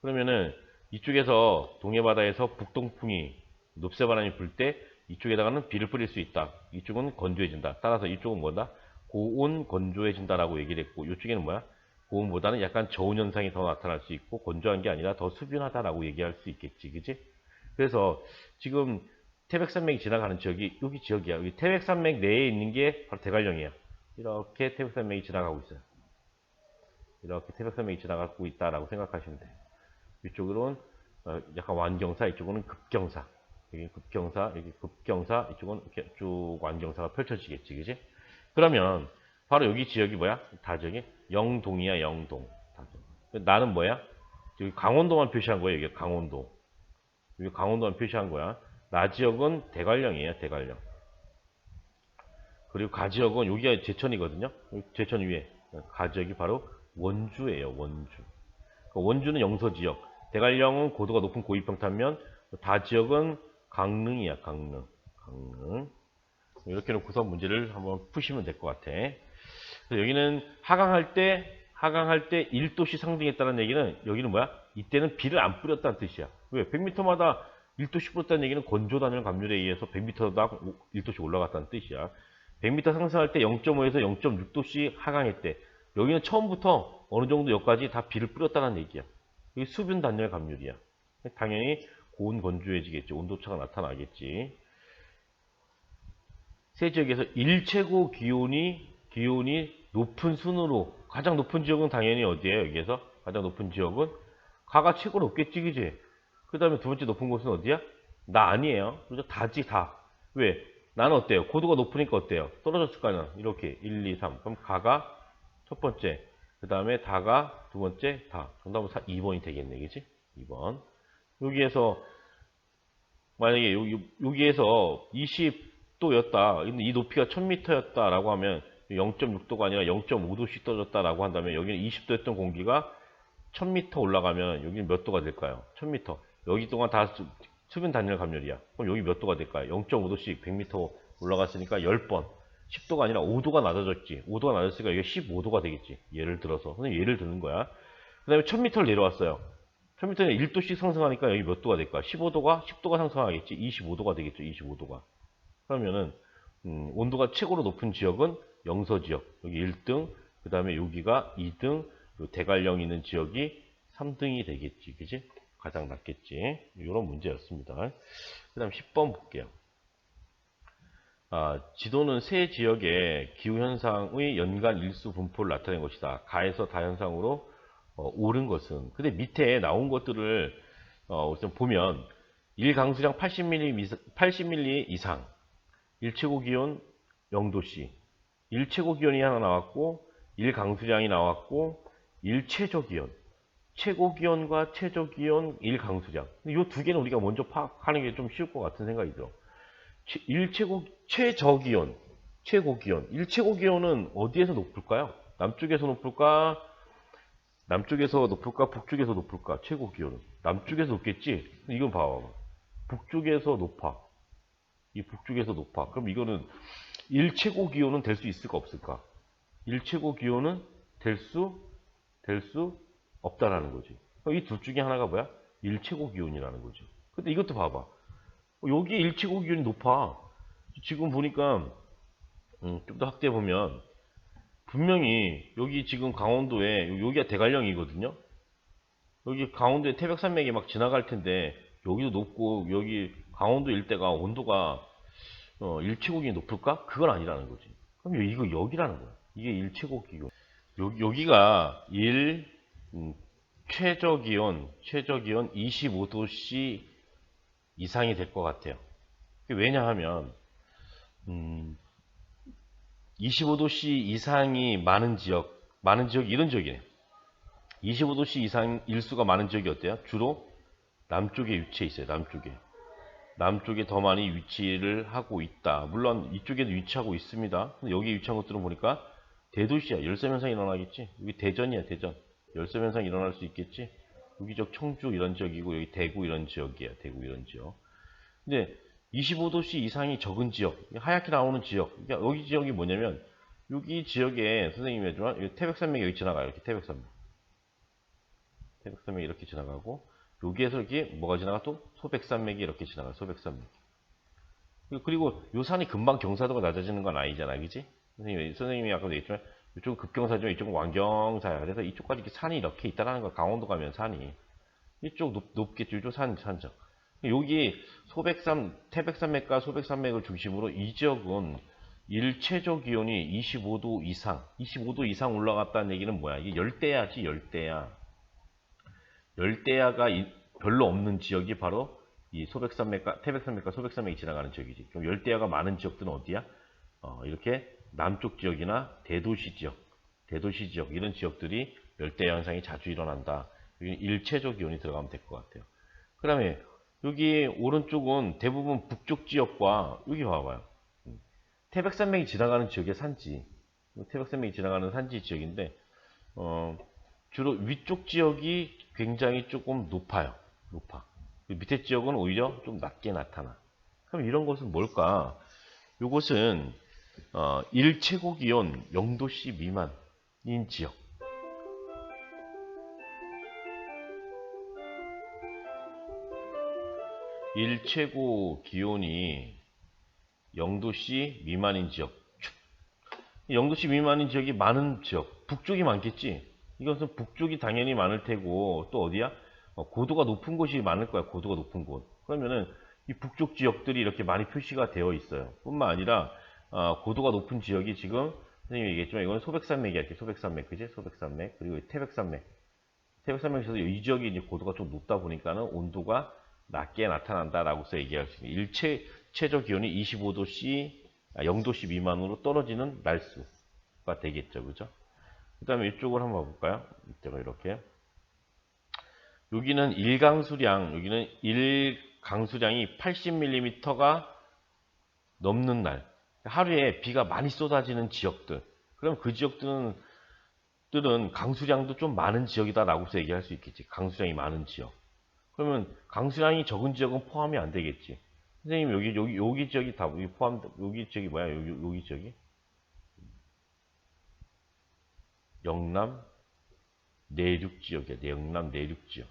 그러면은 이쪽에서 동해바다에서 북동풍이 높새바람이 불 때 이쪽에다가는 비를 뿌릴 수 있다. 이쪽은 건조해진다. 따라서 이쪽은 뭐다? 고온 건조해진다라고 얘기를 했고, 이쪽에는 뭐야? 고온보다는 약간 저온 현상이 더 나타날 수 있고, 건조한 게 아니라 더 수분하다라고 얘기할 수 있겠지, 그지? 그래서 지금 태백산맥이 지나가는 지역이 여기 지역이야. 여기 태백산맥 내에 있는 게 바로 대관령이야. 이렇게 태백산맥이 지나가고 있어요. 이렇게 태백산맥이 지나가고 있다라고 생각하시면 돼요. 이쪽으로는 약간 완경사, 이쪽은 급경사. 여기 급경사, 여기 급경사, 이쪽은 이렇게 쭉 완경사가 펼쳐지겠지, 그지? 그러면 바로 여기 지역이 뭐야? 다지역이 영동이야, 영동. 다지역. 나는 뭐야? 여기 강원도만 표시한 거야, 여기 강원도. 여기 강원도만 표시한 거야. 나지역은 대관령이에요, 대관령. 그리고 가지역은 여기가 제천이거든요. 제천 위에. 가지역이 바로 원주예요, 원주. 원주는 영서지역. 대관령은 고도가 높은 고위평탄면, 다지역은 강릉이야, 강릉. 강릉. 이렇게 놓고서 문제를 한번 푸시면 될 것 같아. 그래서 여기는 하강할 때 1도씨 상승했다는 얘기는, 여기는 뭐야? 이때는 비를 안 뿌렸다는 뜻이야. 왜? 100m마다 1도씩 뿌렸다는 얘기는 건조 단열 감률에 의해서 100m당 1도씩 올라갔다는 뜻이야. 100m 상승할 때 0.5에서 0.6도씩 하강했대. 여기는 처음부터 어느 정도 여기까지 다 비를 뿌렸다는 얘기야. 이게 수분 단열 감률이야. 당연히 고온 건조해지겠지. 온도차가 나타나겠지. 세 지역에서 일최고 기온이 높은 순으로, 가장 높은 지역은 당연히 어디예요? 여기에서 가장 높은 지역은 가가 최고로 높겠지, 그지? 그 다음에 두 번째 높은 곳은 어디야? 나 아니에요. 그죠? 다지, 다. 왜? 나는 어때요? 고도가 높으니까 어때요? 떨어졌을 거 아니야. 이렇게 1, 2, 3. 그럼 가가 첫 번째, 그 다음에 다가 두 번째, 다. 정답은 2번이 되겠네, 그지? 2번. 여기에서 만약에 여기에서 20도였다. 근데 이 높이가 1000m였다라고 하면 0.6도가 아니라 0.5도씩 떨어졌다라고 한다면, 여기는 20도였던 공기가 1000m 올라가면 여기는 몇 도가 될까요? 1000m. 여기 동안 다 수분 단열 감열이야. 그럼 여기 몇 도가 될까요? 0.5도씩 100m 올라갔으니까 10번. 10도가 아니라 5도가 낮아졌지. 5도가 낮았으니까 이게 15도가 되겠지. 예를 들어서. 선생님 예를 드는 거야. 그 다음에 1000m를 내려왔어요. 1000m는 1도씩 상승하니까 여기 몇 도가 될까? 10도가 상승하겠지. 25도가 되겠죠. 25도가. 그러면은 온도가 최고로 높은 지역은 영서지역. 여기 1등, 그 다음에 여기가 2등, 대관령 있는 지역이 3등이 되겠지. 그지? 가장 낮겠지. 이런 문제였습니다. 그 다음 10번 볼게요. 지도는 세 지역의 기후현상의 연간 일수 분포를 나타낸 것이다. 가에서 다현상으로 오른 것은. 근데 밑에 나온 것들을 우선 보면 1강수량 80mm 이상, 1최고기온 0도씨, 1최고기온이 하나 나왔고, 1강수량이 나왔고, 1최저기온, 최고기온과 최저기온 1강수량. 이 두 개는 우리가 먼저 파악하는 게 좀 쉬울 것 같은 생각이 들어. 최저기온, 최고기온. 1최고기온은 어디에서 높을까요? 남쪽에서 높을까? 북쪽에서 높을까? 최고기온은. 남쪽에서 높겠지? 이건 봐봐. 북쪽에서 높아. 이 북쪽에서 높아. 그럼 이거는 1최고기온은 될 수 있을까 없을까? 1최고기온은 될 수 없다라는 거지. 이 둘 중에 하나가 뭐야? 1최고기온이라는 거지. 근데 이것도 봐봐. 여기 1최고기온이 높아. 지금 보니까 좀 더 확대해 보면 분명히 여기 지금 강원도에 여기가 대관령이거든요. 여기 강원도에 태백산맥이 막 지나갈 텐데 여기도 높고 여기 강원도 일대가 온도가 1최고기온이 높을까? 그건 아니라는 거지. 그럼 이거 여기라는 거야. 이게 1최고기온. 여기가 최저기온 25도씨 이상이 될 것 같아요. 왜냐하면 25도씨 이상이 많은 지역이 이런 지역이에요. 25도씨 이상 일수가 많은 지역이 어때요? 주로 남쪽에 위치해 있어요. 남쪽에 더 많이 위치를 하고 있다. 물론 이쪽에도 위치하고 있습니다. 근데 여기 위치한 것들은 보니까 대도시야. 열섬현상이 일어나겠지. 여기 대전이야, 대전. 열섬현상이 일어날 수 있겠지. 여기적 청주 이런 지역이고, 여기 대구 이런 지역이야. 대구 이런 지역. 근데 25도씨 이상이 적은 지역, 하얗게 나오는 지역. 그러니까 여기 지역이 뭐냐면, 여기 지역에 선생님이 해주면 태백산맥이 여기 지나가요. 이렇게 태백산맥이 이렇게 지나가고, 여기에서 이렇게 뭐가 지나가? 또 소백산맥이 이렇게 지나가요. 소백산맥. 그리고 요 산이 금방 경사도가 낮아지는 건 아니잖아, 그지? 선생님이 아까도 얘기했지만 이쪽은 급경사죠. 이쪽은 완경사야. 그래서 이쪽까지 이렇게 산이 이렇게 있다라는 거. 강원도 가면 산이. 이쪽 높겠죠. 이쪽 산죠. 여기 태백산맥과 소백산맥을 중심으로 이 지역은 일체적 기온이 25도 이상 올라갔다는 얘기는 뭐야? 이게 열대야지, 열대야. 열대야가 별로 없는 지역이 바로 이 태백산맥과 소백산맥이 지나가는 지역이지. 그럼 열대야가 많은 지역들은 어디야? 이렇게 남쪽 지역이나 대도시 지역 이런 지역들이 열대야 현상이 자주 일어난다. 여기 일체적 기온이 들어가면 될 것 같아요. 그 다음에 여기 오른쪽은 대부분 북쪽 지역과 여기 봐봐요. 태백산맥이 지나가는 지역의 산지. 태백산맥이 지나가는 산지 지역인데 주로 위쪽 지역이 굉장히 조금 높아. 밑에 지역은 오히려 좀 낮게 나타나. 그럼 이런 것은 뭘까? 이것은 일최고 기온 0도씨 미만인 지역. 일최고 기온이 0도씨 미만인 지역. 0도씨 미만인 지역이 많은 지역. 북쪽이 많겠지. 이것은 북쪽이 당연히 많을 테고 또 어디야? 고도가 높은 곳이 많을 거야. 고도가 높은 곳. 그러면은 이 북쪽 지역들이 이렇게 많이 표시가 되어 있어요. 뿐만 아니라 고도가 높은 지역이 지금 선생님이 얘기했지만 이건 소백산맥이야. 이렇게 소백산맥, 그지? 소백산맥 그리고 태백산맥. 태백산맥에서도 이 지역이 이제 고도가 좀 높다 보니까는 온도가 낮게 나타난다라고서 얘기할 수 있는 최저 기온이 0도씨 미만으로 떨어지는 날수가 되겠죠, 그죠? 그 다음에 이쪽으로 한번 볼까요? 이때가 이렇게. 여기는 일강수량이 80mm가 넘는 날. 하루에 비가 많이 쏟아지는 지역들. 그럼 그 지역들은 강수량도 좀 많은 지역이다라고서 얘기할 수 있겠지. 강수량이 많은 지역. 그러면 강수량이 적은 지역은 포함이 안 되겠지. 선생님 여기 지역이 다 여기 지역이 뭐야? 여기 지역이? 영남 내륙 지역이야. 영남 내륙 지역.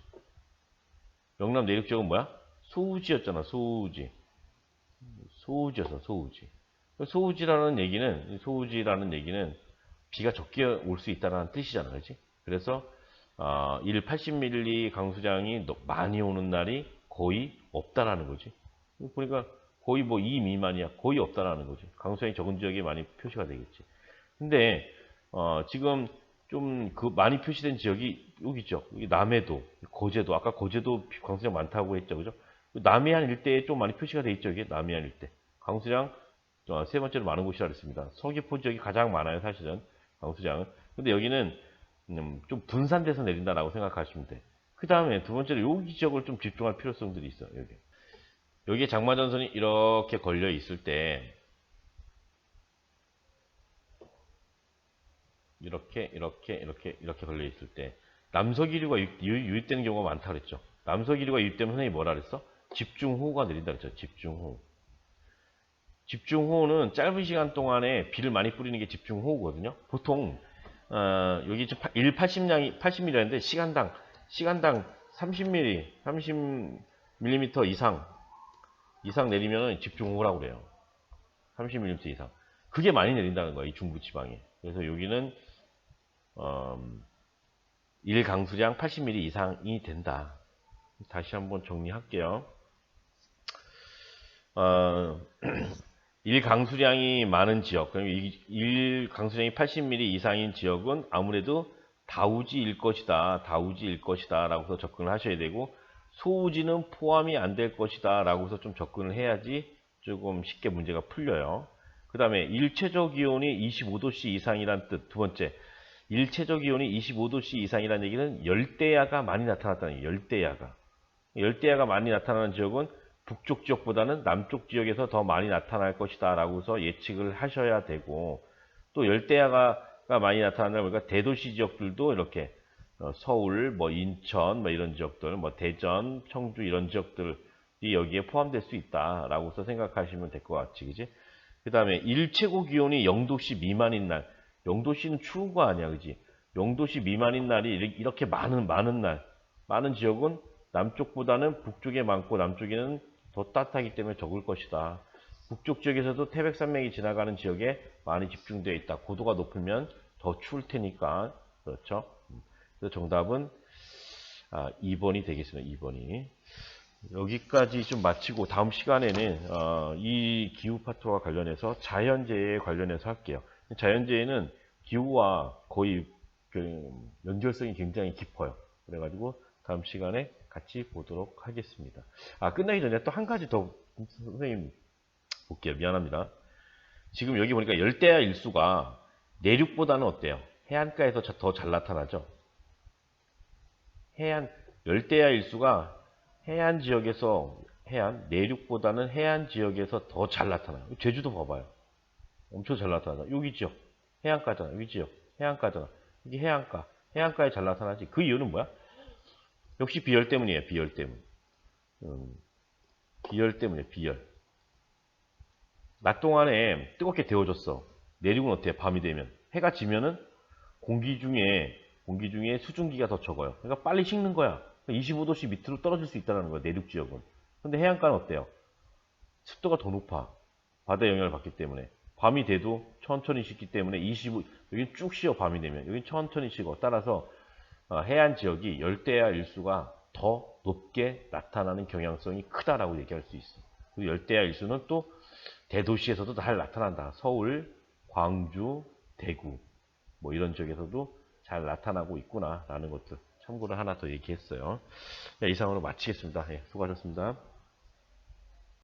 영남 내륙 지역은 뭐야? 소우지였잖아. 소우지였어. 소우지라는 얘기는 비가 적게 올 수 있다는 뜻이잖아. 그렇지? 그래서 80mm 강수량이 많이 오는 날이 거의 없다라는 거지. 보니까 거의 뭐 2 미만이야. 거의 없다라는 거지. 강수량이 적은 지역에 많이 표시가 되겠지. 근데 지금 좀 많이 표시된 지역이 여기 있죠. 여기 남해도, 거제도. 아까 거제도 강수량 많다고 했죠. 그죠? 남해안 일대에 좀 많이 표시가 돼 있죠. 이게 남해안 일대. 강수량 세 번째로 많은 곳이라 그랬습니다. 서귀포 지역이 가장 많아요. 사실은 강수량은. 근데 여기는 좀 분산돼서 내린다라고 생각하시면 돼. 그 다음에 두 번째로 여기 지역을 좀 집중할 필요성들이 있어요. 여기에 장마전선이 이렇게 걸려 있을 때 이렇게 걸려 있을 때 남서기류가 유입되는 경우가 많다 그랬죠. 남서기류가 유입되면 선생님이 뭐라 그랬어? 집중호우가 내린다 그랬죠. 집중호우는 짧은 시간 동안에 비를 많이 뿌리는 게 집중호우거든요. 보통 여기 80mm인데 시간당 30mm 이상 내리면 집중호우라고 그래요. 30mm 이상. 그게 많이 내린다는 거야. 이 중부지방에. 그래서 여기는 일강수량 80mm 이상이 된다. 다시 한번 정리할게요. 일강수량이 많은 지역, 그럼 일강수량이 80mm 이상인 지역은 아무래도 다우지일 것이다 라고서 접근을 하셔야 되고, 소우지는 포함이 안 될 것이다 라고서 좀 접근을 해야지 조금 쉽게 문제가 풀려요. 그 다음에 일체적 기온이 25도씨 이상이란 뜻. 두 번째, 일체적 기온이 25도씨 이상이라는 얘기는 열대야가 많이 나타났다는 얘기예요. 열대야가 많이 나타나는 지역은 북쪽 지역보다는 남쪽 지역에서 더 많이 나타날 것이다 라고서 예측을 하셔야 되고, 또 열대야가 많이 나타나다 보니까 대도시 지역들도 이렇게 서울, 인천, 이런 지역들, 대전, 청주 이런 지역들이 여기에 포함될 수 있다 라고서 생각하시면 될 것 같지, 그지? 그 다음에 일최고 기온이 0도씨 미만인 날. 0도씨는 추운 거 아니야, 그지? 0도씨 미만인 날이 이렇게 많은 지역은 남쪽보다는 북쪽에 많고 남쪽에는 더 따뜻하기 때문에 적을 것이다. 북쪽 지역에서도 태백산맥이 지나가는 지역에 많이 집중되어 있다. 고도가 높으면 더 추울 테니까. 그렇죠. 그래서 정답은 2번이 되겠습니다. 2번이. 여기까지 좀 마치고 다음 시간에는 이 기후 파토와 관련해서 자연재해에 관련해서 할게요. 자연재해는 기후와 거의 그 연결성이 굉장히 깊어요. 그래가지고 다음 시간에 같이 보도록 하겠습니다. 끝나기 전에 또 한 가지 더 선생님 볼게요. 미안합니다. 지금 여기 보니까 열대야 일수가 내륙보다는 어때요? 해안가에서 더 잘 나타나죠? 열대야 일수가 해안 지역에서 내륙보다는 해안 지역에서 더 잘 나타나요. 제주도 봐봐요. 엄청 잘 나타나죠. 여기 지역, 해안가잖아. 여기 지역, 해안가잖아. 이게 해안가. 해안가에 잘 나타나지. 그 이유는 뭐야? 역시 비열 때문이에요. 비열 때문. 비열 때문이에요. 비열. 낮 동안에 뜨겁게 데워졌어. 내륙은 어때요? 밤이 되면. 해가 지면은 공기 중에 수증기가 더 적어요. 그러니까 빨리 식는 거야. 25도씨 밑으로 떨어질 수 있다는 거야. 내륙 지역은. 근데 해안가는 어때요? 습도가 더 높아. 바다의 영향을 받기 때문에. 밤이 돼도 천천히 식기 때문에 여기 쭉 식어. 밤이 되면. 여기 천천히 식어. 따라서 해안 지역이 열대야 일수가 더 높게 나타나는 경향성이 크다라고 얘기할 수 있어. 그리고 열대야 일수는 또 대도시에서도 잘 나타난다. 서울, 광주, 대구 뭐 이런 지역에서도 잘 나타나고 있구나 라는 것들 참고를 하나 더 얘기했어요. 이상으로 마치겠습니다. 수고하셨습니다.